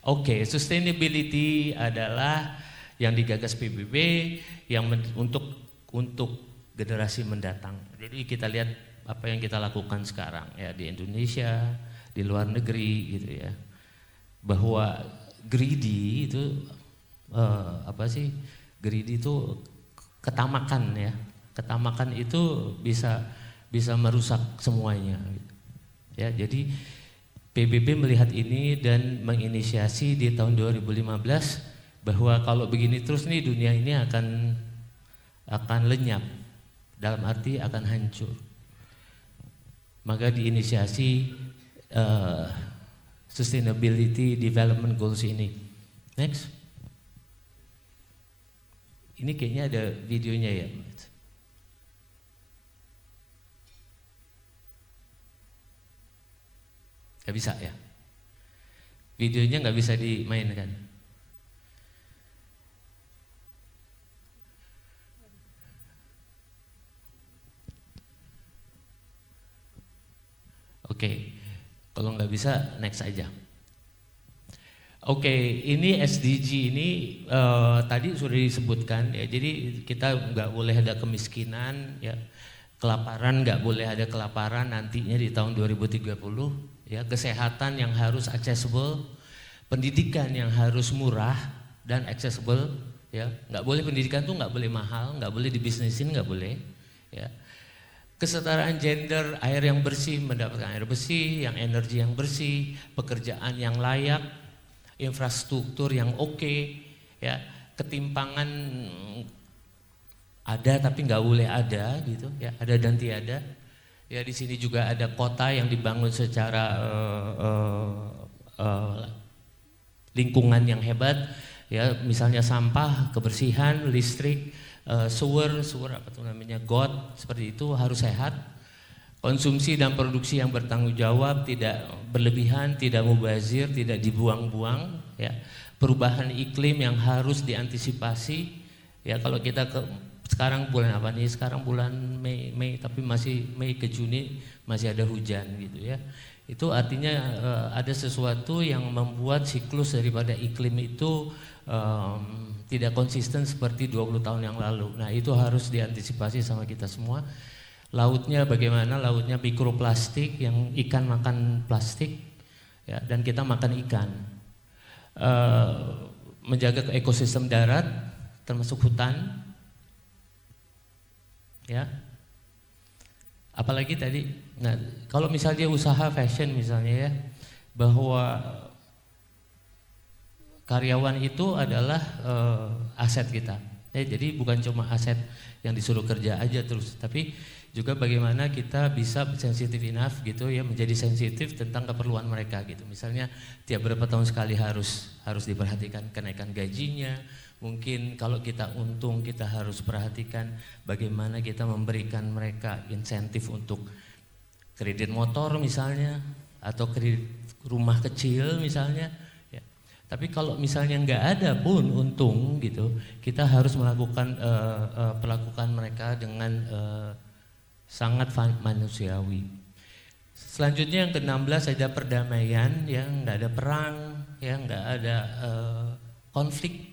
Oke, sustainability adalah yang digagas PBB yang untuk generasi mendatang. Jadi kita lihat apa yang kita lakukan sekarang ya di Indonesia, di luar negeri gitu ya. Bahwa greedy itu greedy itu ketamakan ya. Ketamakan itu bisa merusak semuanya. Ya, jadi PBB melihat ini dan menginisiasi di tahun 2015 bahwa kalau begini terus nih dunia ini akan lenyap, dalam arti akan hancur. Maka diinisiasi Sustainability Development Goals ini. Next. Ini kayaknya ada videonya ya. Gak bisa ya, videonya gak bisa dimainkan. Oke, kalau nggak bisa next aja. Oke, ini SDG ini tadi sudah disebutkan ya. Jadi kita nggak boleh ada kemiskinan ya, kelaparan nggak boleh ada kelaparan nantinya di tahun 2030 ya, kesehatan yang harus accessible, pendidikan yang harus murah dan accessible ya, nggak boleh pendidikan tuh nggak boleh mahal, nggak boleh dibisnisin, nggak boleh ya. Kesetaraan gender, air yang bersih, mendapatkan air bersih, yang energi yang bersih, pekerjaan yang layak, infrastruktur yang oke ya. Ketimpangan ada tapi nggak boleh ada gitu ya, ada dan tiada. Ya, di sini juga ada kota yang dibangun secara lingkungan yang hebat ya, misalnya sampah, kebersihan, listrik, sewer apa tuh namanya, got, seperti itu harus sehat. Konsumsi dan produksi yang bertanggung jawab, tidak berlebihan, tidak mubazir, tidak dibuang-buang ya. Perubahan iklim yang harus diantisipasi ya. Kalau kita sekarang bulan apa nih? Sekarang bulan Mei, tapi masih Mei ke Juni masih ada hujan gitu ya. Itu artinya ada sesuatu yang membuat siklus daripada iklim itu tidak konsisten seperti 20 tahun yang lalu. Nah, itu harus diantisipasi sama kita semua. Lautnya bagaimana? Lautnya mikroplastik, yang ikan makan plastik ya, dan kita makan ikan. Menjaga ekosistem darat termasuk hutan. Ya, apalagi tadi, nah kalau misalnya usaha fashion misalnya ya, bahwa karyawan itu adalah aset kita. Jadi bukan cuma aset yang disuruh kerja aja terus, tapi juga bagaimana kita bisa sensitif enough gitu ya, menjadi sensitif tentang keperluan mereka gitu. Misalnya tiap berapa tahun sekali harus diperhatikan kenaikan gajinya. Mungkin kalau kita untung kita harus perhatikan bagaimana kita memberikan mereka insentif untuk kredit motor misalnya, atau kredit rumah kecil misalnya ya. Tapi kalau misalnya nggak ada pun untung gitu, kita harus melakukan perlakukan mereka dengan sangat manusiawi. Selanjutnya yang ke-16 ada perdamaian, ya nggak ada perang, ya nggak ada konflik,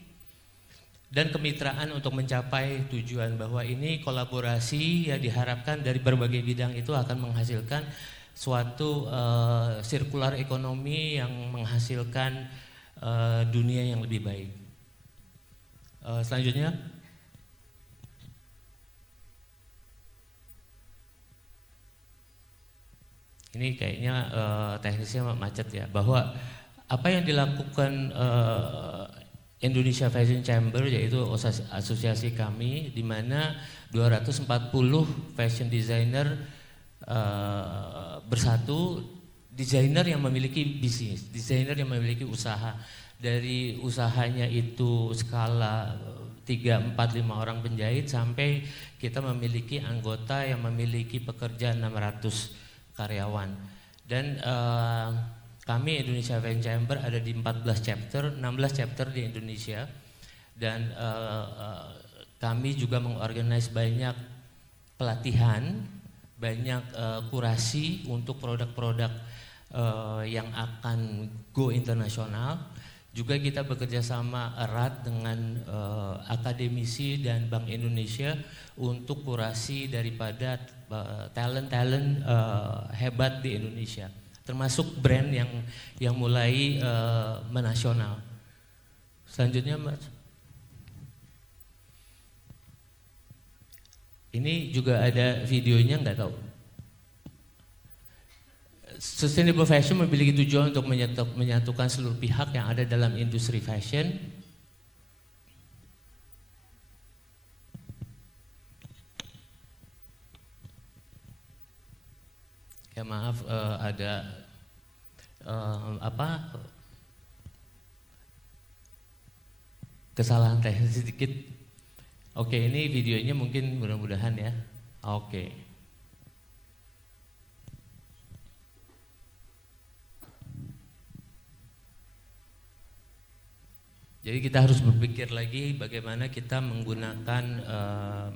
dan kemitraan untuk mencapai tujuan, bahwa ini kolaborasi ya diharapkan dari berbagai bidang itu akan menghasilkan suatu sirkular ekonomi yang menghasilkan dunia yang lebih baik. Selanjutnya, ini kayaknya teknisnya macet ya, bahwa apa yang dilakukan Indonesia Fashion Chamber, yaitu asosiasi kami, di mana 240 fashion designer bersatu, desainer yang memiliki bisnis, desainer yang memiliki usaha. Dari usahanya itu skala 3, 4, 5 orang penjahit sampai kita memiliki anggota yang memiliki pekerja 600 karyawan. Dan kami Indonesia Fashion Chamber ada di 14 chapter, 16 chapter di Indonesia. Dan kami juga mengorganize banyak pelatihan, banyak kurasi untuk produk-produk yang akan go internasional. Juga kita bekerja sama erat dengan akademisi dan Bank Indonesia untuk kurasi daripada talent-talent hebat di Indonesia, termasuk brand yang mulai menasional. Selanjutnya, Mas. Ini juga ada videonya, nggak tahu. Sustainable fashion memiliki tujuan untuk menyatukan seluruh pihak yang ada dalam industri fashion. Ya maaf, ada kesalahan teknis sedikit. Oke, ini videonya mungkin mudah-mudahan ya. Oke. Jadi kita harus berpikir lagi bagaimana kita menggunakan,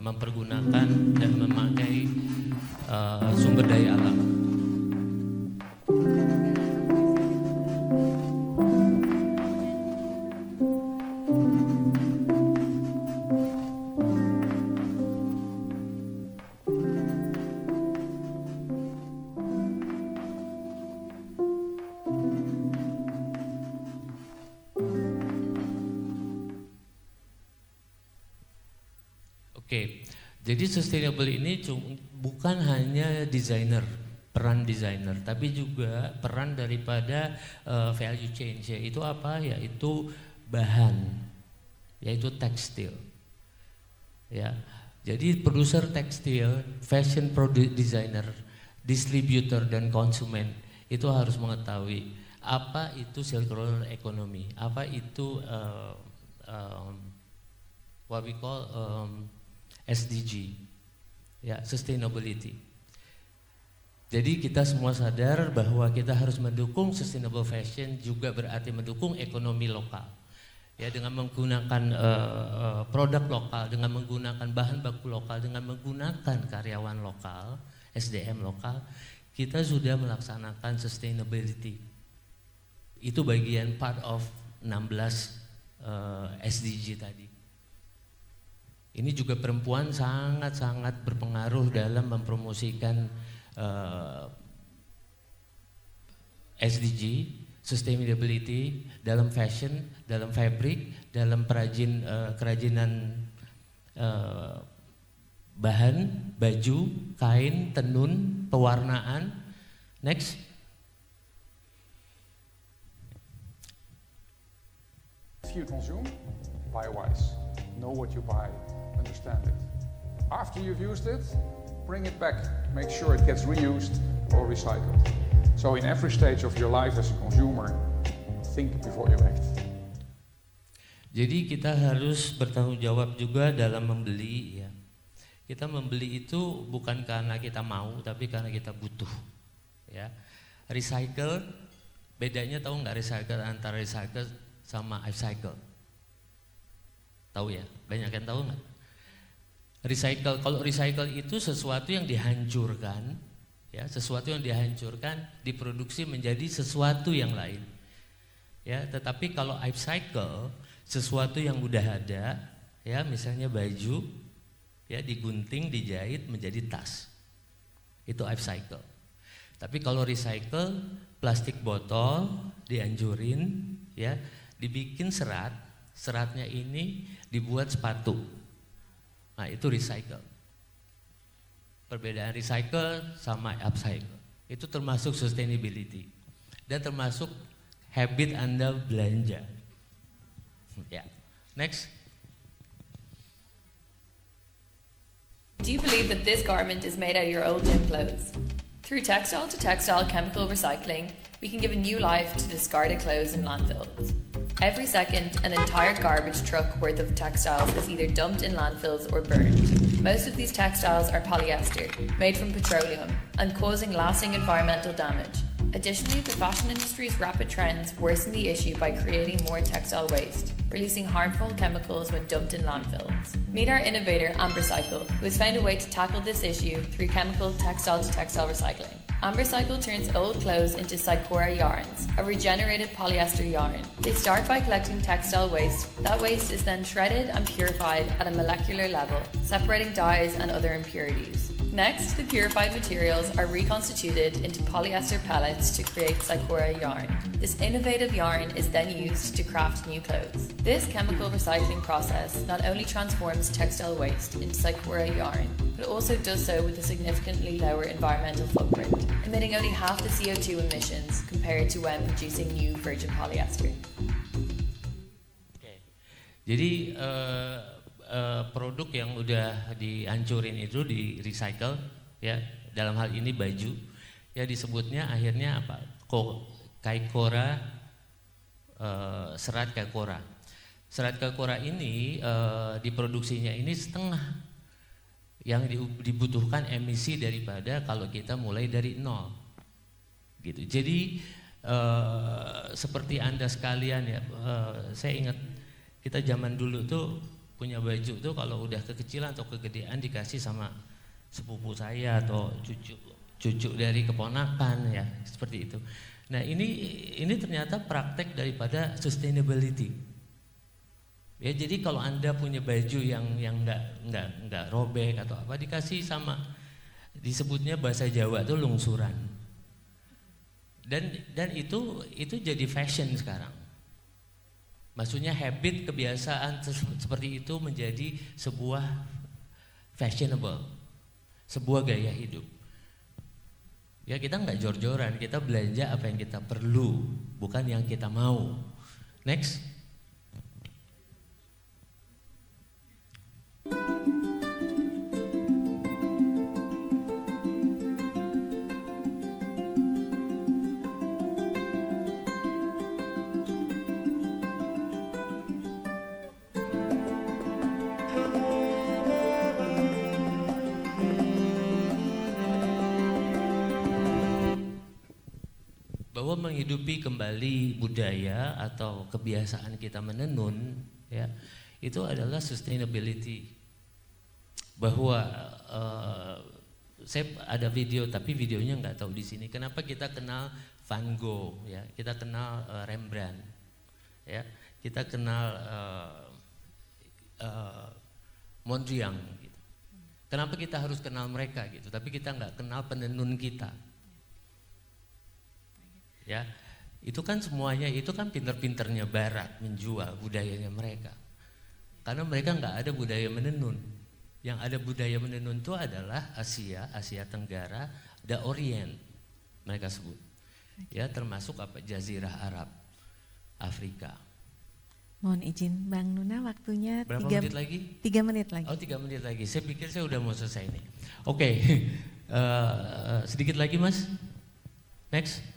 mempergunakan dan memakai sumber daya alam. Oke, jadi sustainable ini bukan hanya desainer, peran desainer, tapi juga peran daripada value chain, yaitu apa? Yaitu bahan, yaitu tekstil. Ya, jadi produser tekstil, fashion product designer, distributor dan konsumen itu harus mengetahui apa itu circular economy, apa itu what we call SDG, ya, sustainability. Jadi kita semua sadar bahwa kita harus mendukung sustainable fashion, juga berarti mendukung ekonomi lokal. Ya, dengan menggunakan produk lokal, dengan menggunakan bahan baku lokal, dengan menggunakan karyawan lokal, SDM lokal, kita sudah melaksanakan sustainability. Itu bagian part of 16 SDG tadi. Ini juga perempuan sangat-sangat berpengaruh dalam mempromosikan SDG, sustainability dalam fashion, dalam fabric, dalam kerajinan bahan, baju, kain, tenun, pewarnaan. Next. If you consume, buy wise. Know what you buy. Understand it. After you've used it, bring it back. Make sure it gets reused or recycled. So in every stage of your life as a consumer, think before you act. Jadi kita harus bertanggung jawab juga dalam membeli, ya. Kita membeli itu bukan karena kita mau, tapi karena kita butuh. Ya. Recycle, bedanya tahu nggak recycle antara recycle sama upcycle. Tahu ya? Banyak yang tahu nggak? Recycle, kalau recycle itu sesuatu yang dihancurkan, ya, sesuatu yang dihancurkan diproduksi menjadi sesuatu yang lain. Ya, tetapi kalau upcycle sesuatu yang udah ada, ya, misalnya baju, ya, digunting, dijahit menjadi tas. Itu upcycle. Tapi kalau recycle, plastik botol dianjurin, ya, dibikin serat, seratnya ini dibuat sepatu. Nah, itu recycle. Perbedaan recycle sama upcycle itu termasuk sustainability dan termasuk habit Anda belanja. Ya, next. Do you believe that this garment is made out of your old gym clothes? Through textile to textile chemical recycling, we can give a new life to discarded clothes in landfills. Every second, an entire garbage truck worth of textiles is either dumped in landfills or burned. Most of these textiles are polyester, made from petroleum, and causing lasting environmental damage. Additionally, the fashion industry's rapid trends worsen the issue by creating more textile waste, releasing harmful chemicals when dumped in landfills. Meet our innovator, Ambercycle, who has found a way to tackle this issue through chemical textile-to-textile recycling. Ambercycle turns old clothes into Psychora yarns, a regenerated polyester yarn. They start by collecting textile waste. That waste is then shredded and purified at a molecular level, separating dyes and other impurities. Next, the purified materials are reconstituted into polyester pellets to create Psychora yarn. This innovative yarn is then used to craft new clothes. This chemical recycling process not only transforms textile waste into Psychora yarn, but also does so with a significantly lower environmental footprint, emitting only half the CO2 emissions compared to when producing new virgin polyester. Okay. Jadi produk yang udah dihancurin itu di recycle, ya, dalam hal ini baju, ya, disebutnya akhirnya apa? Kaikora, serat kaikora. Serat kaikora ini diproduksinya ini setengah yang dibutuhkan emisi daripada kalau kita mulai dari nol, gitu. Jadi seperti Anda sekalian, ya, saya ingat kita zaman dulu tuh punya baju tuh kalau udah kekecilan atau kegedean dikasih sama sepupu saya atau cucu dari keponakan, ya, seperti itu. Nah, ini ternyata praktek daripada sustainability. Ya, jadi kalau Anda punya baju yang nggak robek atau apa, dikasih sama, disebutnya bahasa Jawa tuh lungsuran. Dan itu jadi fashion sekarang. Maksudnya habit, kebiasaan seperti itu menjadi sebuah fashionable, sebuah gaya hidup. Ya, kita nggak jor-joran, kita belanja apa yang kita perlu, bukan yang kita mau. Next. Bahwa menghidupi kembali budaya atau kebiasaan kita menenun, ya, itu adalah sustainability. Bahwa saya ada video, tapi videonya nggak tahu di sini. Kenapa kita kenal Van Gogh, ya, kita kenal Rembrandt, ya, kita kenal Mondrian, gitu. Kenapa kita harus kenal mereka, gitu? Tapi kita nggak kenal penenun kita. Ya, itu kan semuanya, itu kan pinter-pinternya Barat menjual budayanya mereka. Karena mereka nggak ada budaya menenun. Yang ada budaya menenun itu adalah Asia Tenggara, da Orient mereka sebut. Ya, termasuk apa? Jazirah Arab, Afrika. Mohon izin Bang Nuna, waktunya berapa menit lagi? 3 menit lagi. Oh, 3 menit lagi. Saya pikir saya udah mau selesai nih. Oke. Sedikit lagi, Mas. Next.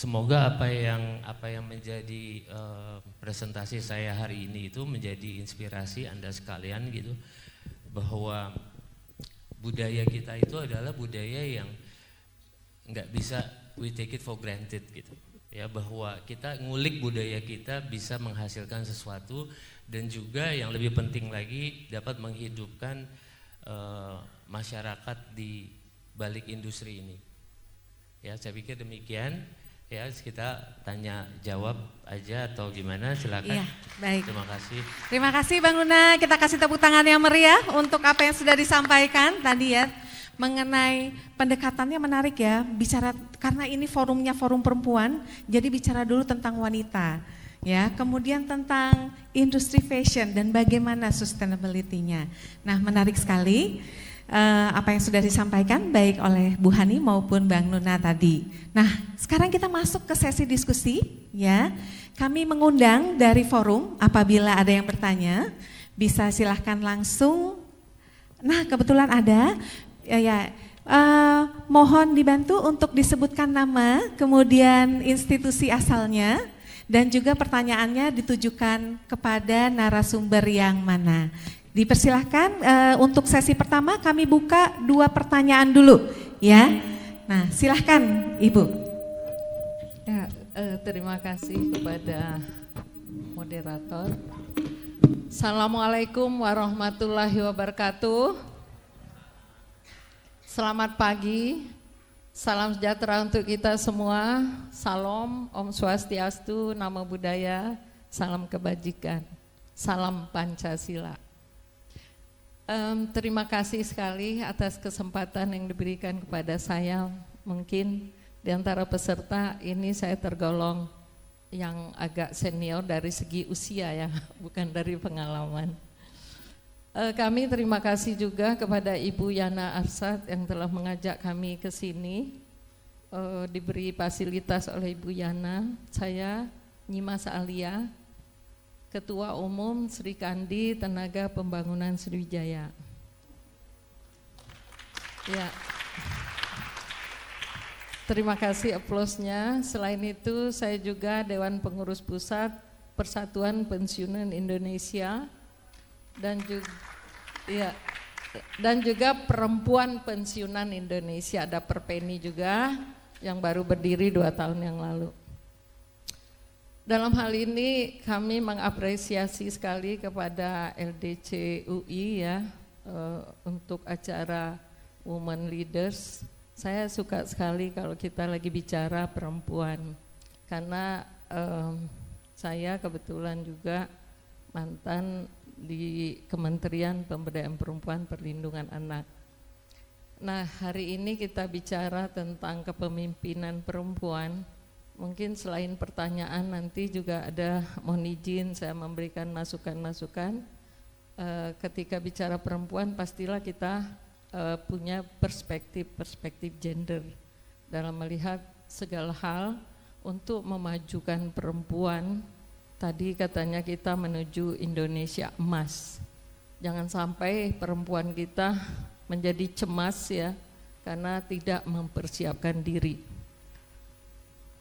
semoga apa yang menjadi presentasi saya hari ini itu menjadi inspirasi Anda sekalian gitu, bahwa budaya kita itu adalah budaya yang nggak bisa we take it for granted gitu ya, bahwa kita ngulik budaya kita bisa menghasilkan sesuatu, dan juga yang lebih penting lagi dapat menghidupkan masyarakat di balik industri ini. Ya, saya pikir demikian. Ya, kita tanya jawab aja atau gimana, silakan. Iya, baik. Terima kasih. Terima kasih Bang Luna, kita kasih tepuk tangan yang meriah untuk apa yang sudah disampaikan tadi ya. Mengenai pendekatannya menarik ya, bicara karena ini forumnya forum perempuan, jadi bicara dulu tentang wanita. Ya, kemudian tentang industri fashion dan bagaimana sustainability-nya. Nah, menarik sekali apa yang sudah disampaikan baik oleh Bu Hani maupun Bang Luna tadi. Nah, sekarang kita masuk ke sesi diskusi ya. Kami mengundang dari forum, apabila ada yang bertanya bisa silahkan langsung. Nah, kebetulan ada mohon dibantu untuk disebutkan nama, kemudian institusi asalnya, dan juga pertanyaannya ditujukan kepada narasumber yang mana. Dipersilahkan untuk sesi pertama kami buka 2 pertanyaan dulu ya. Nah, silahkan Ibu. Ya, terima kasih kepada moderator. Assalamualaikum warahmatullahi wabarakatuh. Selamat pagi, salam sejahtera untuk kita semua. Salam, Om Swastiastu, Namo Buddhaya, salam kebajikan, salam Pancasila. Terima kasih sekali atas kesempatan yang diberikan kepada saya. Mungkin di antara peserta ini saya tergolong yang agak senior dari segi usia ya, bukan dari pengalaman. Kami terima kasih juga kepada Ibu Yana Arsad yang telah mengajak kami ke sini. Diberi fasilitas oleh Ibu Yana. Saya Nyimas Alia, Ketua Umum Sri Kandi Tenaga Pembangunan Sriwijaya. Ya. Terima kasih aplausnya. Selain itu saya juga Dewan Pengurus Pusat Persatuan Pensiunan Indonesia dan juga Perempuan Pensiunan Indonesia. Ada Perpeni juga yang baru berdiri 2 tahun yang lalu. Dalam hal ini kami mengapresiasi sekali kepada LDC UI ya untuk acara Women Leaders. Saya suka sekali kalau kita lagi bicara perempuan, karena saya kebetulan juga mantan di Kementerian Pemberdayaan Perempuan Perlindungan Anak. Nah, hari ini kita bicara tentang kepemimpinan perempuan. Mungkin selain pertanyaan nanti juga ada, mohon izin saya memberikan masukan-masukan. Ketika bicara perempuan pastilah kita punya perspektif gender dalam melihat segala hal untuk memajukan perempuan. Tadi katanya kita menuju Indonesia emas. Jangan sampai perempuan kita menjadi cemas ya, karena tidak mempersiapkan diri.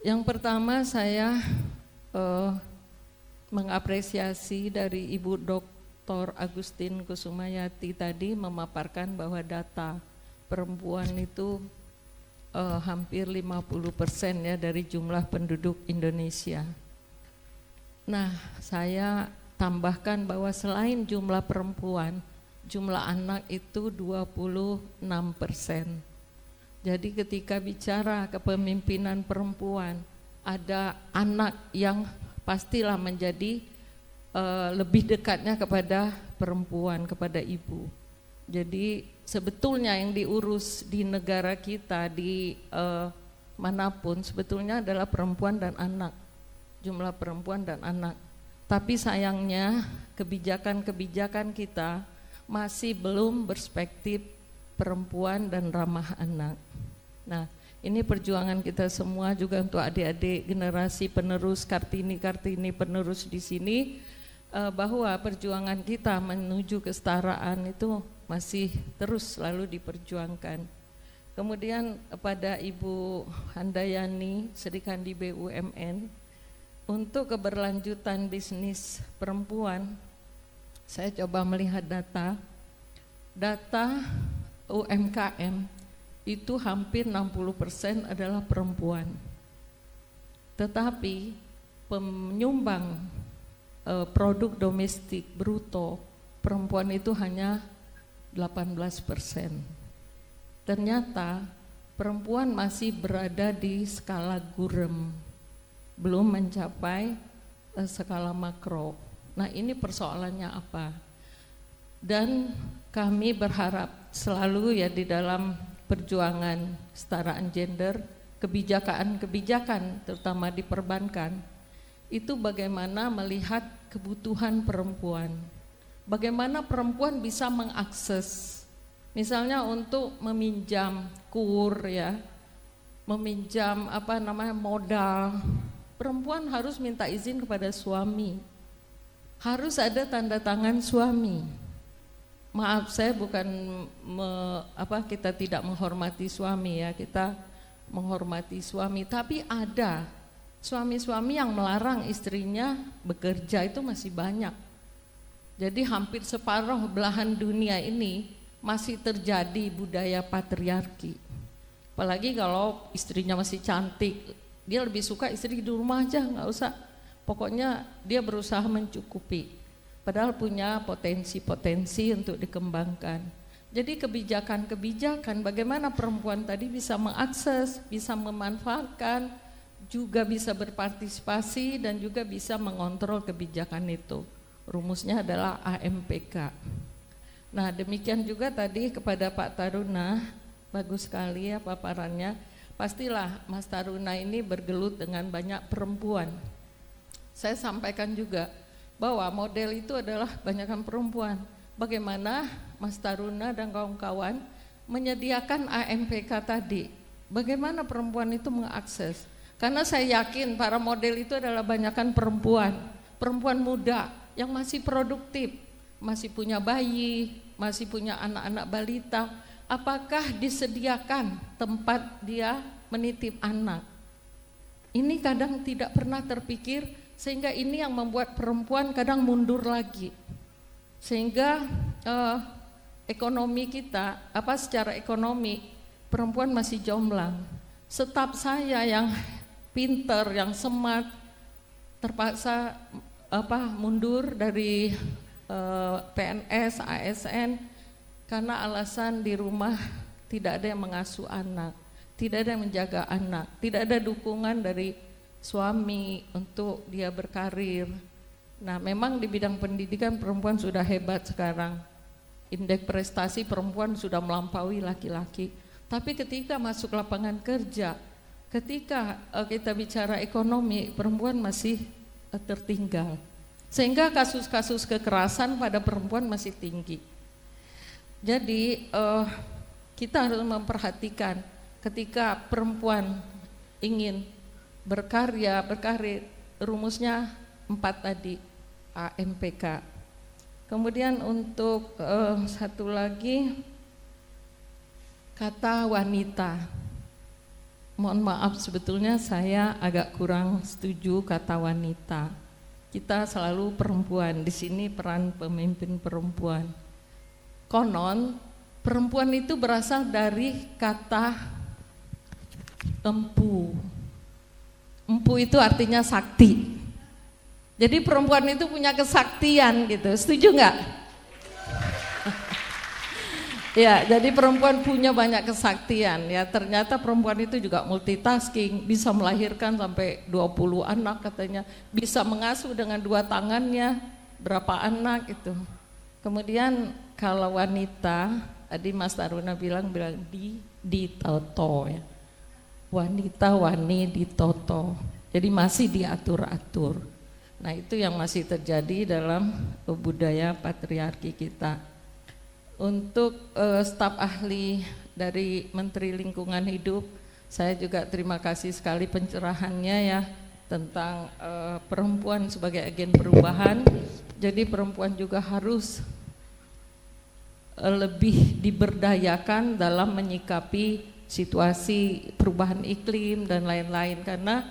Yang pertama saya mengapresiasi dari Ibu Dr. Agustin Kusumayati tadi memaparkan bahwa data perempuan itu hampir 50% ya dari jumlah penduduk Indonesia. Nah, saya tambahkan bahwa selain jumlah perempuan, jumlah anak itu 26%. Jadi ketika bicara kepemimpinan perempuan, ada anak yang pastilah menjadi lebih dekatnya kepada perempuan, kepada ibu. Jadi sebetulnya yang diurus di negara kita, di manapun sebetulnya adalah perempuan dan anak, jumlah perempuan dan anak. Tapi sayangnya kebijakan-kebijakan kita masih belum berspektif perempuan dan ramah anak. Nah, ini perjuangan kita semua juga untuk adik-adik generasi penerus Kartini penerus di sini, bahwa perjuangan kita menuju kesetaraan itu masih terus selalu diperjuangkan. Kemudian pada Ibu Handayani Sri Kandi BUMN, untuk keberlanjutan bisnis perempuan, saya coba melihat data UMKM itu hampir 60% adalah perempuan. Tetapi penyumbang produk domestik bruto perempuan itu hanya 18%. Ternyata perempuan masih berada di skala gurem, belum mencapai skala makro. Nah, ini persoalannya apa? Dan kami berharap selalu ya di dalam perjuangan kesetaraan gender, kebijakan terutama di perbankan, itu bagaimana melihat kebutuhan perempuan. Bagaimana perempuan bisa mengakses, misalnya untuk meminjam kur ya, meminjam modal. Perempuan harus minta izin kepada suami, harus ada tanda tangan suami. Maaf, saya bukan kita tidak menghormati suami ya, kita menghormati suami, tapi ada suami-suami yang melarang istrinya bekerja, itu masih banyak. Jadi hampir separuh belahan dunia ini masih terjadi budaya patriarki. Apalagi kalau istrinya masih cantik, dia lebih suka istri di rumah aja, nggak usah. Pokoknya dia berusaha mencukupi, padahal punya potensi-potensi untuk dikembangkan. Jadi kebijakan-kebijakan bagaimana perempuan tadi bisa mengakses, bisa memanfaatkan, juga bisa berpartisipasi dan juga bisa mengontrol kebijakan itu. Rumusnya adalah AMPK. Nah, demikian juga tadi kepada Pak Taruna, bagus sekali ya paparannya. Pastilah Mas Taruna ini bergelut dengan banyak perempuan. Saya sampaikan juga bahwa model itu adalah banyakkan perempuan. Bagaimana Mas Taruna dan kawan-kawan menyediakan AMPK tadi, bagaimana perempuan itu mengakses. Karena saya yakin para model itu adalah banyakkan perempuan muda yang masih produktif, masih punya bayi, masih punya anak-anak balita. Apakah disediakan tempat dia menitip anak? Ini kadang tidak pernah terpikir, sehingga ini yang membuat perempuan kadang mundur lagi. Sehingga ekonomi kita, secara ekonomi perempuan masih jomblang. Staf saya yang pinter, yang smart, terpaksa mundur dari PNS, ASN karena alasan di rumah tidak ada yang mengasuh anak, tidak ada yang menjaga anak, tidak ada dukungan dari suami untuk dia berkarir. Nah, memang di bidang pendidikan perempuan sudah hebat sekarang. Indeks prestasi perempuan sudah melampaui laki-laki. Tapi ketika masuk lapangan kerja, ketika kita bicara ekonomi, perempuan masih tertinggal. Sehingga kasus-kasus kekerasan pada perempuan masih tinggi. Jadi kita harus memperhatikan ketika perempuan ingin berkarir, rumusnya 4 tadi, AMPK. Kemudian untuk satu lagi, kata wanita. Mohon maaf, sebetulnya saya agak kurang setuju kata wanita. Kita selalu perempuan, di sini peran pemimpin perempuan. Konon perempuan itu berasal dari kata empu. Empu itu artinya sakti. Jadi perempuan itu punya kesaktian gitu, setuju nggak? Ya, jadi perempuan punya banyak kesaktian ya. Ternyata perempuan itu juga multitasking, bisa melahirkan sampai 20 anak katanya, bisa mengasuh dengan 2 tangannya berapa anak itu. Kemudian kalau wanita, tadi Mas Taruna bilang ditoto ya. Wanita wani ditoto. Jadi masih diatur-atur. Nah, itu yang masih terjadi dalam budaya patriarki kita. Untuk staf ahli dari Menteri Lingkungan Hidup, saya juga terima kasih sekali pencerahannya ya tentang perempuan sebagai agen perubahan. Jadi perempuan juga harus lebih diberdayakan dalam menyikapi situasi perubahan iklim dan lain-lain, karena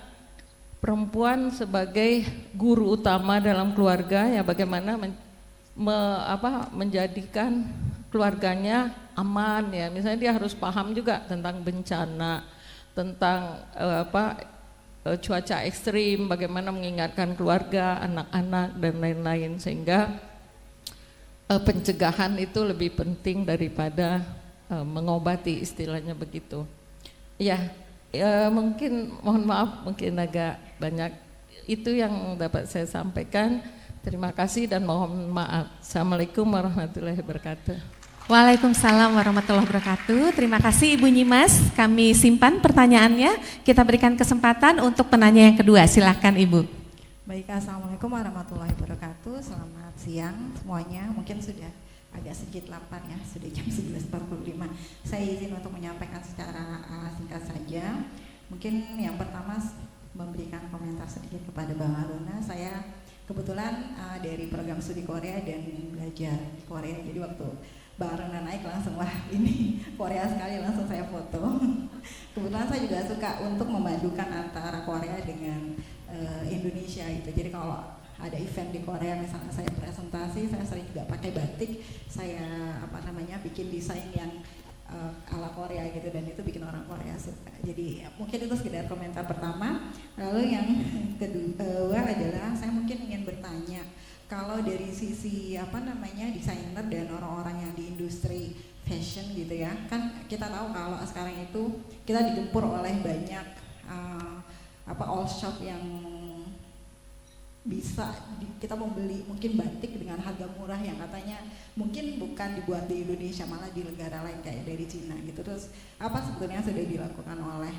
perempuan sebagai guru utama dalam keluarga ya bagaimana menjadikan keluarganya aman ya, misalnya dia harus paham juga tentang bencana, tentang cuaca ekstrim, bagaimana mengingatkan keluarga, anak-anak dan lain-lain, sehingga pencegahan itu lebih penting daripada mengobati, istilahnya begitu. Ya, mungkin mohon maaf mungkin agak banyak, itu yang dapat saya sampaikan. Terima kasih dan mohon maaf. Assalamualaikum warahmatullahi wabarakatuh. Waalaikumsalam warahmatullahi wabarakatuh. Terima kasih Ibu Nyimas, kami simpan pertanyaannya. Kita berikan kesempatan untuk penanya yang kedua, silahkan Ibu. Baik, Assalamualaikum warahmatullahi wabarakatuh. Selamat siang semuanya. Mungkin sudah agak sedikit lapar ya, sudah jam 11.45. Saya izin untuk menyampaikan secara singkat saja. Mungkin yang pertama memberikan komentar sedikit kepada Bang Aruna. Saya kebetulan dari program studi Korea dan belajar Korea, jadi waktu Bang Aruna naik langsung, wah ini Korea sekali, langsung saya foto. Kebetulan saya juga suka untuk memadukan antara Korea dengan Indonesia gitu. Jadi kalau ada event di Korea misalnya saya presentasi, saya sering juga pakai batik, saya bikin desain yang ala Korea gitu, dan itu bikin orang Korea suka. Jadi mungkin itu sekedar komentar pertama. Lalu yang kedua adalah saya mungkin ingin bertanya, kalau dari sisi desainer dan orang-orang yang di industri fashion gitu ya, kan kita tahu kalau sekarang itu kita digempur oleh banyak all shop yang bisa kita membeli mungkin batik dengan harga murah yang katanya mungkin bukan dibuat di Indonesia, malah di negara lain kayak dari Cina gitu. Terus apa sebetulnya sudah dilakukan oleh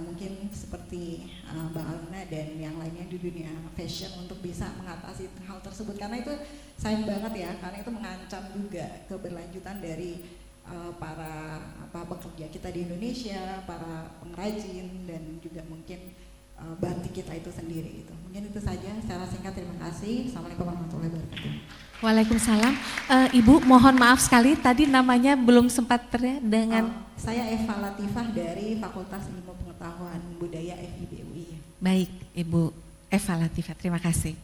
mungkin seperti Bang Aruna dan yang lainnya di dunia fashion untuk bisa mengatasi hal tersebut, karena itu sayang banget ya, karena itu mengancam juga keberlanjutan dari para pekerja kita di Indonesia, para pengrajin, dan juga mungkin batik kita itu sendiri gitu. Mungkin itu saja secara singkat, terima kasih. Assalamualaikum warahmatullahi wabarakatuh. Waalaikumsalam. Ibu mohon maaf sekali tadi namanya belum sempat dengan saya Eva Latifah dari Fakultas Ilmu Pengetahuan Budaya FIB UI. Baik, Ibu Eva Latifah, terima kasih.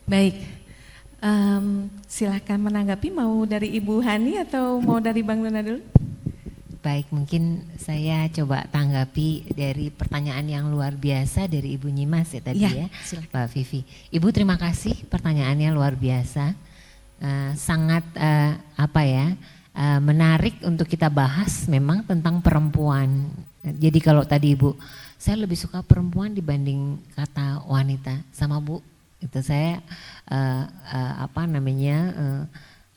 Baik, silakan menanggapi, mau dari Ibu Hani atau mau dari Bang Luna dulu? Baik, mungkin saya coba tanggapi dari pertanyaan yang luar biasa dari Ibu Nyimas ya tadi ya, Mbak Vivi. Ibu terima kasih, pertanyaannya luar biasa, sangat menarik untuk kita bahas memang tentang perempuan. Jadi kalau tadi Ibu, saya lebih suka perempuan dibanding kata wanita, sama Bu. Itu saya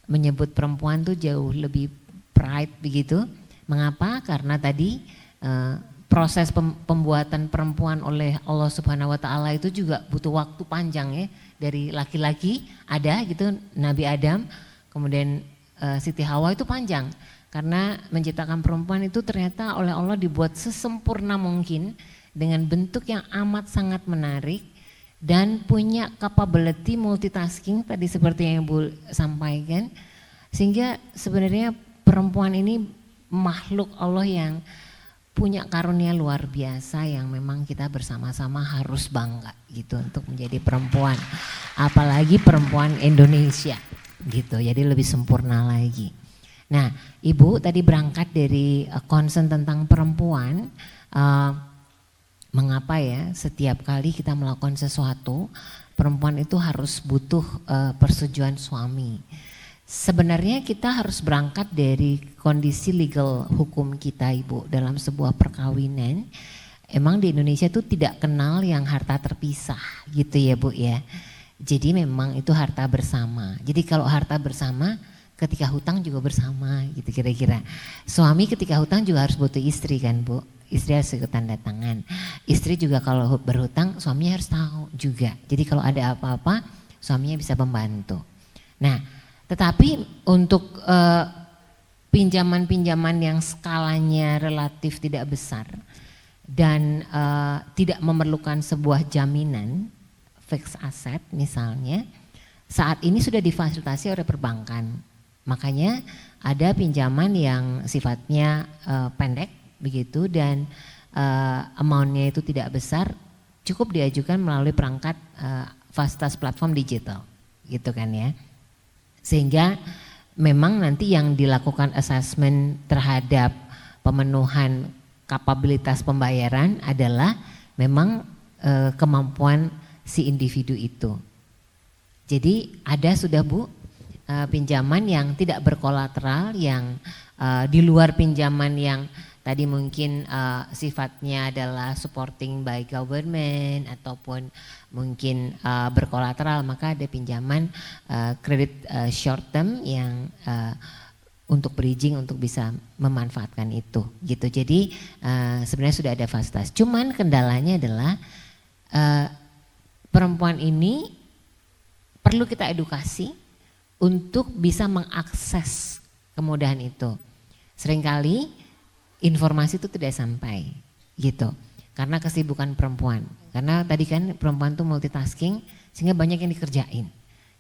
menyebut perempuan tuh jauh lebih pride begitu. Mengapa? Karena tadi proses pembuatan perempuan oleh Allah Subhanahu wa taala itu juga butuh waktu panjang ya. Dari laki-laki ada gitu Nabi Adam, kemudian Siti Hawa itu panjang. Karena menciptakan perempuan itu ternyata oleh Allah dibuat sesempurna mungkin dengan bentuk yang amat sangat menarik dan punya capability multitasking tadi seperti yang Ibu sampaikan. Sehingga sebenarnya perempuan ini makhluk Allah yang punya karunia luar biasa yang memang kita bersama-sama harus bangga gitu untuk menjadi perempuan, apalagi perempuan Indonesia gitu, jadi lebih sempurna lagi. Nah, Ibu tadi berangkat dari concern tentang perempuan, mengapa ya setiap kali kita melakukan sesuatu perempuan itu harus butuh persetujuan suami. Sebenarnya kita harus berangkat dari kondisi legal hukum kita Ibu. Dalam sebuah perkawinan, emang di Indonesia itu tidak kenal yang harta terpisah gitu ya Bu ya. Jadi memang itu harta bersama. Jadi kalau harta bersama, ketika hutang juga bersama gitu kira-kira. Suami ketika hutang juga harus butuh istri kan Bu. Istri harus ikut tanda tangan. Istri juga kalau berhutang suaminya harus tahu juga. Jadi kalau ada apa-apa suaminya bisa membantu. Nah, tetapi untuk pinjaman-pinjaman yang skalanya relatif tidak besar dan tidak memerlukan sebuah jaminan, fixed asset misalnya, saat ini sudah difasilitasi oleh perbankan. Makanya ada pinjaman yang sifatnya pendek begitu dan amountnya itu tidak besar, cukup diajukan melalui perangkat fasilitas platform digital gitu kan ya. Sehingga memang nanti yang dilakukan assessment terhadap pemenuhan kapabilitas pembayaran adalah memang kemampuan si individu itu. Jadi ada sudah Bu pinjaman yang tidak berkolateral, yang di luar pinjaman yang tadi mungkin sifatnya adalah supporting by government ataupun mungkin berkolateral, maka ada pinjaman kredit short term yang untuk bridging untuk bisa memanfaatkan itu gitu. Jadi sebenarnya sudah ada fasilitas. Cuman kendalanya adalah perempuan ini perlu kita edukasi untuk bisa mengakses kemudahan itu. Seringkali informasi itu tidak sampai gitu. Karena kesibukan perempuan. Karena tadi kan perempuan tuh multitasking sehingga banyak yang dikerjain.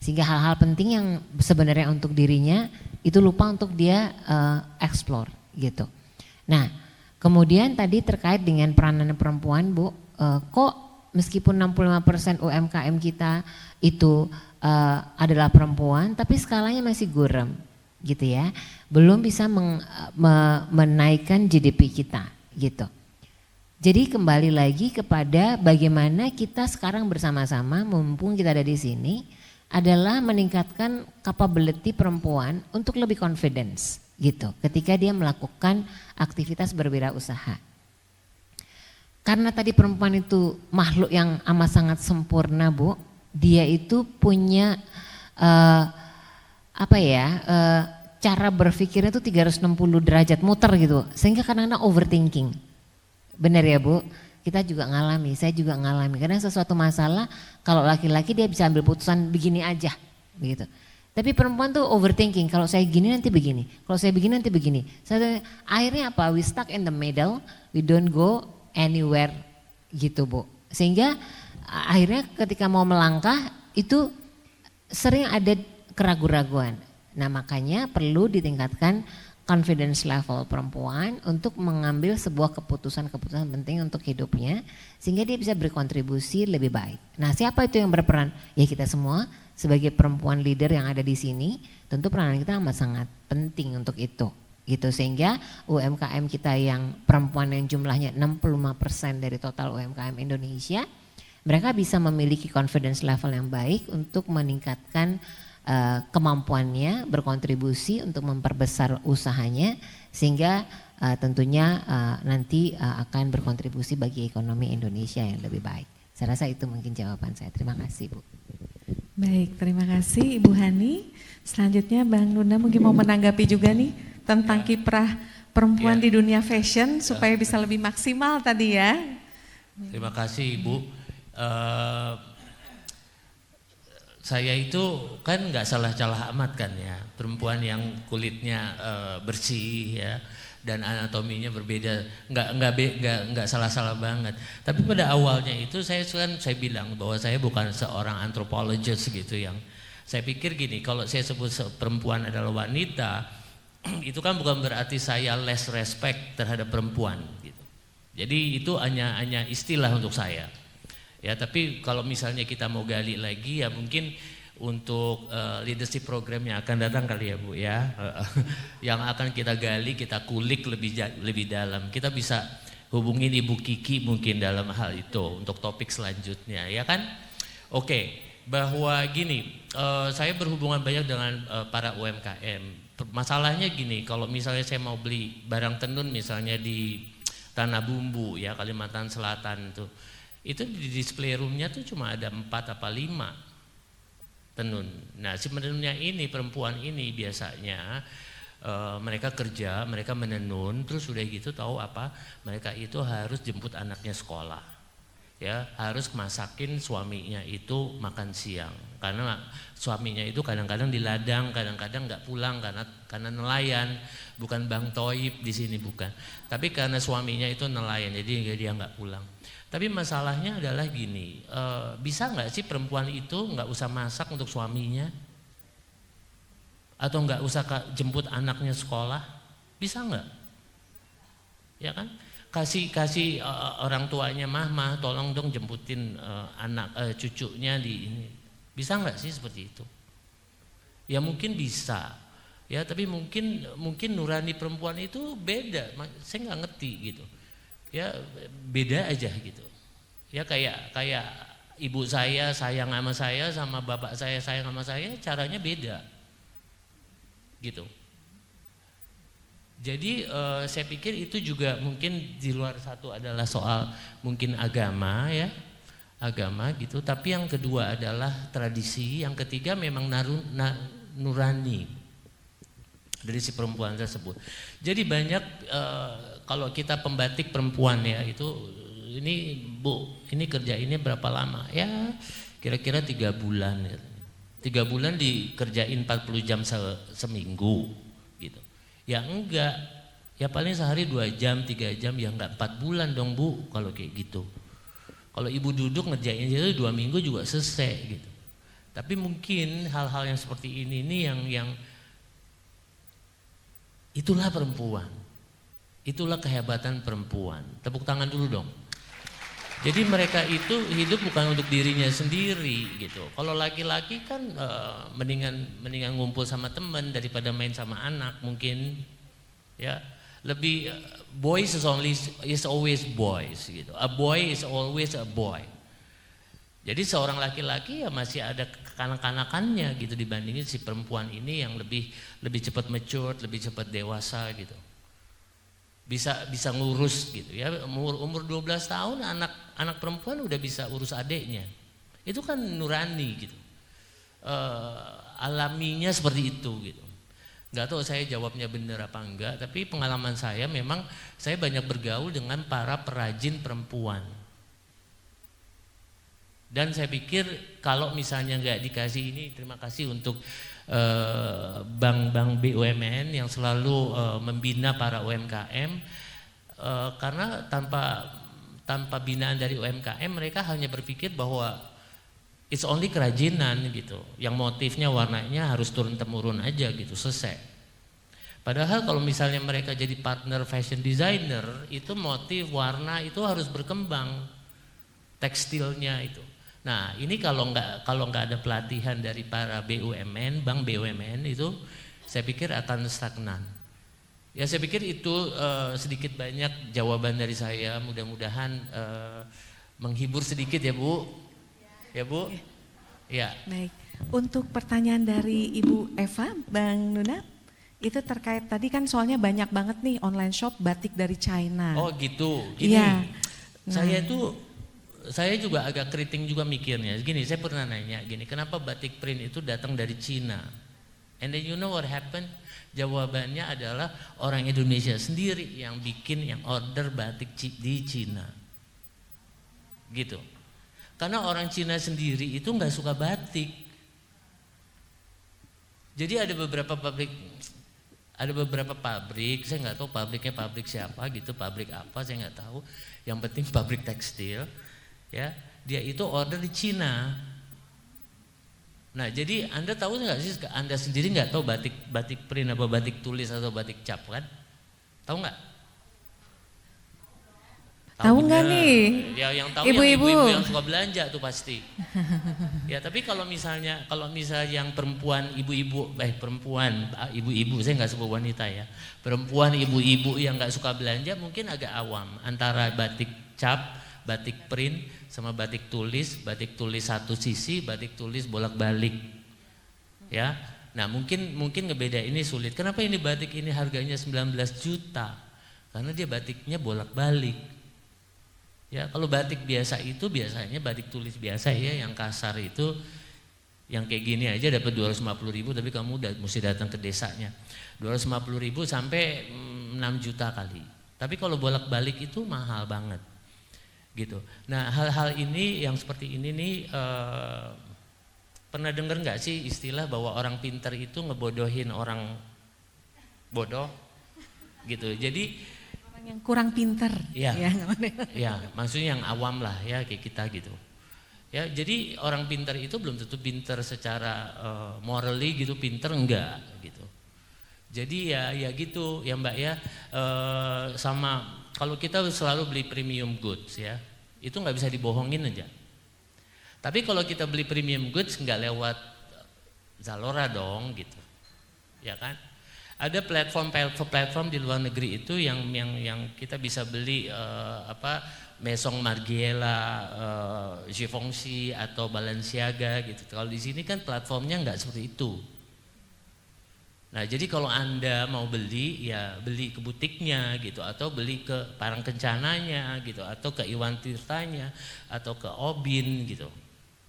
Sehingga hal-hal penting yang sebenarnya untuk dirinya itu lupa untuk dia explore gitu. Nah, kemudian tadi terkait dengan peranan perempuan Bu, kok meskipun 65% UMKM kita itu adalah perempuan, tapi skalanya masih gurem gitu ya, belum bisa menaikkan GDP kita gitu. Jadi kembali lagi kepada bagaimana kita sekarang bersama-sama mumpung kita ada di sini adalah meningkatkan capability perempuan untuk lebih confidence gitu ketika dia melakukan aktivitas berwirausaha. Karena tadi perempuan itu makhluk yang amat sangat sempurna Bu, dia itu punya cara berpikirnya itu 360 derajat muter gitu, sehingga kadang-kadang overthinking. Benar ya Bu? Kita juga ngalami, saya juga ngalami. Kadang sesuatu masalah kalau laki-laki dia bisa ambil putusan begini aja begitu. Tapi perempuan tuh overthinking, kalau saya gini nanti begini, kalau saya begini nanti begini. Akhirnya apa? We stuck in the middle, we don't go anywhere gitu Bu. Sehingga akhirnya ketika mau melangkah itu sering ada keraguan-raguan. Nah makanya perlu ditingkatkan confidence level perempuan untuk mengambil sebuah keputusan-keputusan penting untuk hidupnya sehingga dia bisa berkontribusi lebih baik. Nah siapa itu yang berperan? Ya kita semua sebagai perempuan leader yang ada di sini, tentu peranan kita amat sangat penting untuk itu. Gitu sehingga UMKM kita yang perempuan yang jumlahnya 65% dari total UMKM Indonesia, mereka bisa memiliki confidence level yang baik untuk meningkatkan kemampuannya berkontribusi untuk memperbesar usahanya sehingga tentunya nanti akan berkontribusi bagi ekonomi Indonesia yang lebih baik. Saya rasa itu mungkin jawaban saya. Terima kasih Bu. Baik, terima kasih Ibu Hani. Selanjutnya Bang Nunda mungkin mau menanggapi juga nih tentang kiprah perempuan di dunia fashion supaya bisa lebih maksimal tadi ya. Terima kasih Ibu. Saya itu kan nggak salah-salah amat kan ya, perempuan yang kulitnya bersih ya dan anatominya berbeda, nggak salah-salah banget. Tapi pada awalnya itu saya bilang bahwa saya bukan seorang antropologis gitu yang saya pikir gini, kalau saya sebut perempuan adalah wanita itu kan bukan berarti saya less respect terhadap perempuan gitu. Jadi itu hanya istilah untuk saya. Ya, tapi kalau misalnya kita mau gali lagi ya mungkin untuk leadership program yang akan datang kali ya Bu ya, yang akan kita gali, kita kulik lebih dalam. Kita bisa hubungin Ibu Kiki mungkin dalam hal itu untuk topik selanjutnya ya kan. Oke, bahwa gini, saya berhubungan banyak dengan para UMKM. Masalahnya gini, kalau misalnya saya mau beli barang tenun misalnya di Tanah Bumbu ya Kalimantan Selatan tuh. Itu di display roomnya tuh cuma ada 4 apa 5 tenun. Nah si menenunnya ini, perempuan ini biasanya mereka kerja, mereka menenun, terus udah gitu tahu apa, mereka itu harus jemput anaknya sekolah, ya harus masakin suaminya itu makan siang, karena suaminya itu kadang-kadang di ladang, kadang-kadang nggak pulang karena nelayan, bukan Bang Toib di sini bukan, tapi karena suaminya itu nelayan, jadi dia nggak pulang. Tapi masalahnya adalah gini, bisa nggak sih perempuan itu nggak usah masak untuk suaminya? Atau nggak usah jemput anaknya sekolah, bisa nggak? Ya kan? Kasih orang tuanya, mah tolong dong jemputin cucunya di ini. Bisa nggak sih seperti itu? Ya mungkin bisa. Ya tapi mungkin nurani perempuan itu beda. Saya nggak ngerti gitu. Ya beda aja gitu. Ya kayak ibu saya sayang sama bapak saya sayang sama saya, caranya beda. Gitu. Jadi saya pikir itu juga mungkin di luar satu adalah soal mungkin agama ya, agama gitu. Tapi yang kedua adalah tradisi, yang ketiga memang nurani dari si perempuan tersebut. Jadi banyak kalau kita pembatik perempuan ya itu, ini Bu, ini kerjainnya berapa lama? Ya kira-kira 3 bulan. 3 bulan dikerjain 40 jam seminggu gitu. Ya enggak, ya paling sehari 2 jam, 3 jam, ya enggak 4 bulan dong Bu kalau kayak gitu. Kalau ibu duduk ngerjain itu 2 minggu juga selesai gitu. Tapi mungkin hal-hal yang seperti ini yang itulah perempuan. Itulah kehebatan perempuan. Tepuk tangan dulu dong. Jadi mereka itu hidup bukan untuk dirinya sendiri gitu. Kalau laki-laki kan mendingan ngumpul sama teman daripada main sama anak mungkin, ya lebih boys is always boys gitu. A boy is always a boy. Jadi seorang laki-laki ya masih ada kekanak-kanakannya gitu dibandingin si perempuan ini yang lebih cepat mature, lebih cepat dewasa gitu. Bisa ngurus gitu ya, umur 12 tahun anak perempuan udah bisa urus adiknya. Itu kan nurani gitu. Alaminya seperti itu gitu. Nggak tahu saya jawabnya benar apa enggak, tapi pengalaman saya memang saya banyak bergaul dengan para perajin perempuan. Dan saya pikir kalau misalnya nggak dikasih ini, terima kasih untuk bank-bank BUMN yang selalu membina para UMKM, karena tanpa binaan dari UMKM mereka hanya berpikir bahwa it's only kerajinan gitu, yang motifnya warnanya harus turun temurun aja gitu, selesai. Padahal kalau misalnya mereka jadi partner fashion designer, itu motif warna itu harus berkembang, tekstilnya itu. Nah ini kalau nggak ada pelatihan dari para BUMN, bank BUMN itu saya pikir akan stagnan. Ya saya pikir itu sedikit banyak jawaban dari saya, mudah-mudahan menghibur sedikit ya Bu. Ya Bu. Ya. Baik. Untuk pertanyaan dari Ibu Eva, Bang Nuna, itu terkait tadi kan soalnya banyak banget nih online shop batik dari China. Oh gitu. Gini. Iya. Saya juga agak keriting juga mikirnya. Gini, saya pernah nanya gini, kenapa batik print itu datang dari Cina? And then you know what happened? Jawabannya adalah orang Indonesia sendiri yang order batik di Cina. Gitu. Karena orang Cina sendiri itu nggak suka batik. Jadi ada beberapa pabrik, saya nggak tahu pabriknya pabrik siapa gitu, pabrik apa saya nggak tahu. Yang penting pabrik tekstil. Ya, dia itu order di Cina. Nah, jadi Anda tahu nggak sih, Anda sendiri nggak tahu batik print apa batik tulis atau batik cap kan? Tahu nggak? Tahu nggak nih? Ya, yang tahu Ibu-ibu yang ibu-ibu yang suka belanja tuh pasti. Ya, tapi kalau misalnya yang perempuan ibu-ibu, ibu-ibu, saya nggak sebut wanita ya, perempuan ibu-ibu yang nggak suka belanja mungkin agak awam antara batik cap, batik print sama batik tulis satu sisi, batik tulis bolak-balik. Ya. Nah, mungkin ngebeda ini sulit. Kenapa ini batik ini harganya 19 juta? Karena dia batiknya bolak-balik. Ya, kalau batik biasa itu biasanya batik tulis biasa ya, yang kasar itu yang kayak gini aja dapat 250.000, tapi kamu mesti datang ke desanya. 250.000 sampai 6 juta kali. Tapi kalau bolak-balik itu mahal banget. Gitu. Nah, hal-hal ini yang seperti ini nih pernah dengar nggak sih istilah bahwa orang pintar itu ngebodohin orang bodoh gitu. Jadi orang yang kurang pintar. Ya, ya maksudnya yang awam lah ya kayak kita gitu. Ya, jadi orang pintar itu belum tentu pintar secara morally gitu, pintar enggak gitu. Jadi ya gitu ya Mbak ya, sama kalau kita selalu beli premium goods ya, itu nggak bisa dibohongin aja. Tapi kalau kita beli premium goods nggak lewat Zalora dong gitu, ya kan? Ada platform di luar negeri itu yang kita bisa beli Maison Margiela, Givenchy atau Balenciaga gitu. Kalau di sini kan platformnya nggak seperti itu. Nah, jadi kalau Anda mau beli ya beli ke butiknya gitu, atau beli ke Parangkencananya gitu, atau ke Iwan Tirtanya, atau ke Obin gitu.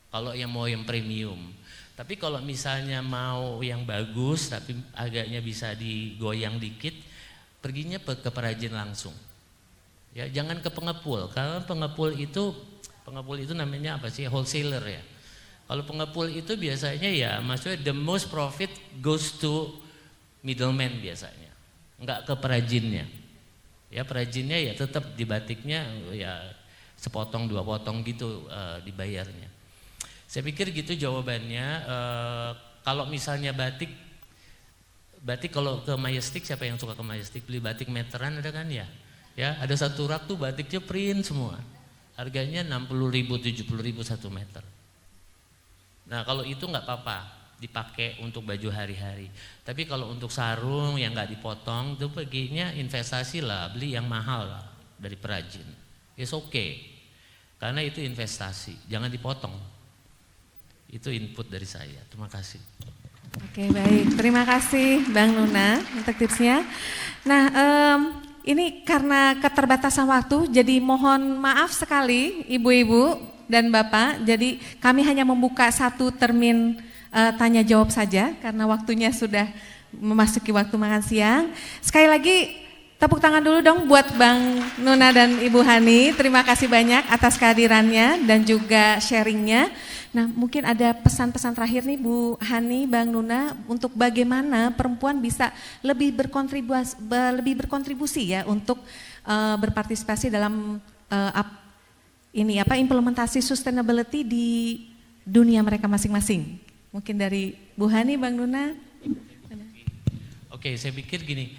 Kalau yang mau yang premium. Tapi kalau misalnya mau yang bagus tapi agaknya bisa digoyang dikit, perginya ke perajin langsung. Ya, jangan ke pengepul. Karena pengepul itu namanya apa sih? Wholesaler ya. Kalau pengepul itu biasanya ya maksudnya the most profit goes to middleman biasanya. Enggak ke perajinnya. Ya, perajinnya ya tetap di batiknya ya sepotong dua potong gitu dibayarnya. Saya pikir gitu jawabannya. Kalau misalnya batik kalau ke Majestic, siapa yang suka ke Majestic beli batik meteran ada kan ya? Ya, ada satu rak tuh batiknya print semua. Harganya 60.000, 70.000 1 meter. Nah, kalau itu nggak apa-apa dipakai untuk baju hari-hari. Tapi kalau untuk sarung yang nggak dipotong itu baginya investasi lah, beli yang mahal lah dari perajin. It's okay. Karena itu investasi, jangan dipotong. Itu input dari saya. Terima kasih. Oke, baik. Terima kasih Bang Nuna untuk tipsnya. Nah, ini karena keterbatasan waktu, jadi mohon maaf sekali Ibu-Ibu dan Bapak. Jadi kami hanya membuka satu termin tanya jawab saja karena waktunya sudah memasuki waktu makan siang. Sekali lagi tepuk tangan dulu dong buat Bang Nuna dan Ibu Hani. Terima kasih banyak atas kehadirannya dan juga sharingnya. Nah, mungkin ada pesan-pesan terakhir nih Bu Hani, Bang Nuna untuk bagaimana perempuan bisa lebih berkontribusi ya untuk berpartisipasi dalam implementasi sustainability di dunia mereka masing-masing. Mungkin dari Bu Hani, Bang Nuna. Oke, saya pikir gini,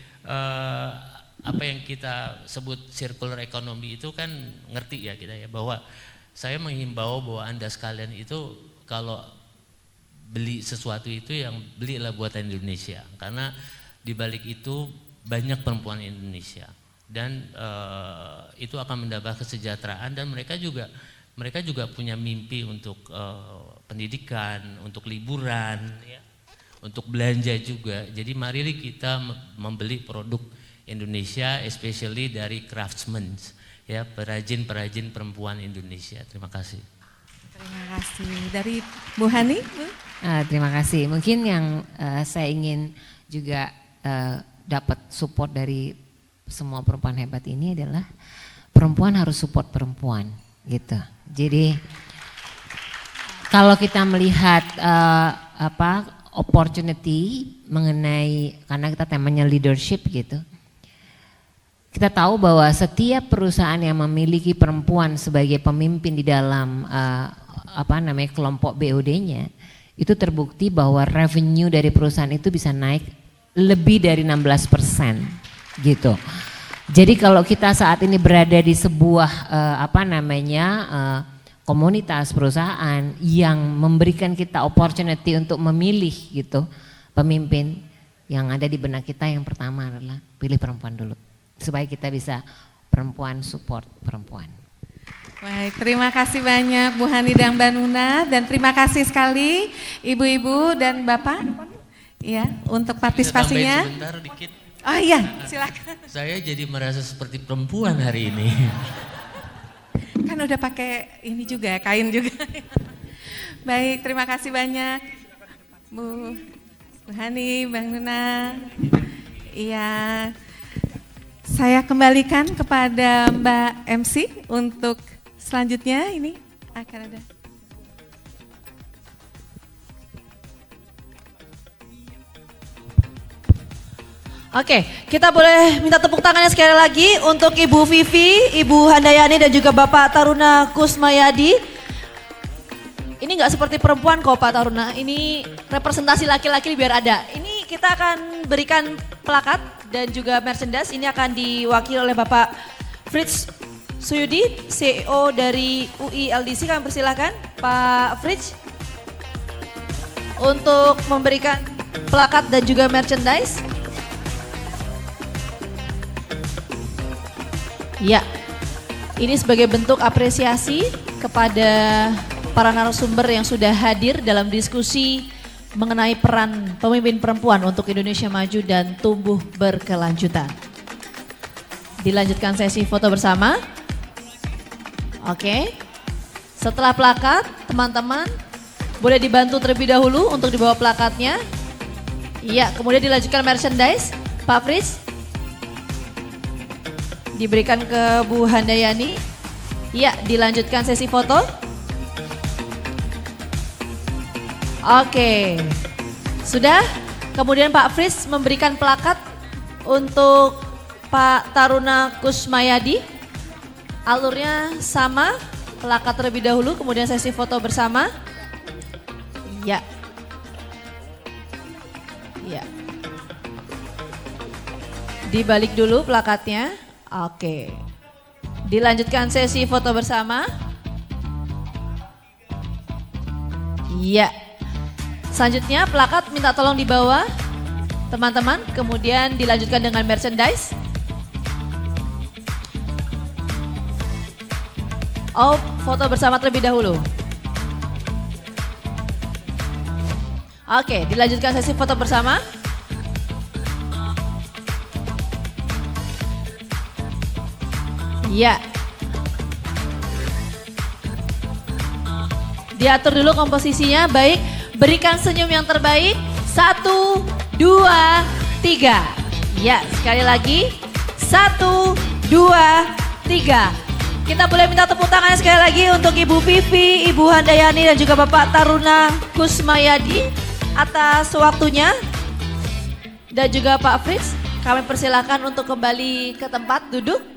apa yang kita sebut circular economy itu kan ngerti ya kita ya, bahwa saya menghimbau bahwa Anda sekalian itu kalau beli sesuatu itu yang belilah buatan Indonesia, karena di balik itu banyak perempuan Indonesia dan itu akan menambah kesejahteraan dan mereka juga punya mimpi untuk pendidikan, untuk liburan, ya, untuk belanja juga. Jadi mari kita membeli produk Indonesia, especially dari craftsmen. Ya, perajin perempuan Indonesia. Terima kasih. Terima kasih. Dari Bu Hani, Bu? Terima kasih. Mungkin yang saya ingin juga dapat support dari semua perempuan hebat ini adalah perempuan harus support perempuan, gitu. Jadi kalau kita melihat opportunity mengenai, karena kita temanya leadership gitu. Kita tahu bahwa setiap perusahaan yang memiliki perempuan sebagai pemimpin di dalam kelompok BOD-nya, itu terbukti bahwa revenue dari perusahaan itu bisa naik lebih dari 16% gitu. Jadi kalau kita saat ini berada di sebuah komunitas perusahaan yang memberikan kita opportunity untuk memilih gitu pemimpin, yang ada di benak kita yang pertama adalah pilih perempuan dulu. Supaya kita bisa perempuan support perempuan. Baik, terima kasih banyak Bu Hani dan Mbak Nuna, dan terima kasih sekali Ibu-ibu dan Bapak ya untuk partisipasinya. Sebentar dikit. Oh iya, silakan. Saya jadi merasa seperti perempuan hari ini. Kan udah pakai ini juga, kain juga. Baik, terima kasih banyak Bu Hani, Bang Nuna. Iya. Saya kembalikan kepada Mbak MC untuk selanjutnya, ini akan ada. Oke, kita boleh minta tepuk tangannya sekali lagi untuk Ibu Vivi, Ibu Handayani dan juga Bapak Taruna Kusmayadi. Ini nggak seperti perempuan kok Pak Taruna, ini representasi laki-laki biar ada. Ini kita akan berikan plakat dan juga merchandise, ini akan diwakili oleh Bapak Fritz Suyudi, CEO dari UI LDC. Kami persilahkan Pak Fritz untuk memberikan plakat dan juga merchandise. Ya, ini sebagai bentuk apresiasi kepada para narasumber yang sudah hadir dalam diskusi mengenai peran pemimpin perempuan untuk Indonesia maju dan tumbuh berkelanjutan. Dilanjutkan sesi foto bersama. Oke. Setelah plakat, teman-teman boleh dibantu terlebih dahulu untuk dibawa plakatnya. Iya, kemudian dilanjutkan merchandise. Pak Fritz diberikan ke Bu Handayani. Iya, dilanjutkan sesi foto. Oke, sudah. Kemudian Pak Fritz memberikan plakat untuk Pak Taruna Kusmayadi. Alurnya sama, plakat terlebih dahulu, kemudian sesi foto bersama. Ya. Ya. Dibalik dulu plakatnya. Oke. Dilanjutkan sesi foto bersama. Iya. Selanjutnya plakat minta tolong dibawa teman-teman, kemudian dilanjutkan dengan merchandise. Oh, foto bersama terlebih dahulu. Oke, dilanjutkan sesi foto bersama. Iya. Diatur dulu komposisinya, baik. Berikan senyum yang terbaik. 1, 2, 3. Ya, sekali lagi. 1, 2, 3. Kita boleh minta tepuk tangan sekali lagi untuk Ibu Vivi, Ibu Handayani dan juga Bapak Taruna Kusmayadi atas waktunya. Dan juga Pak Fritz, kami persilakan untuk kembali ke tempat duduk.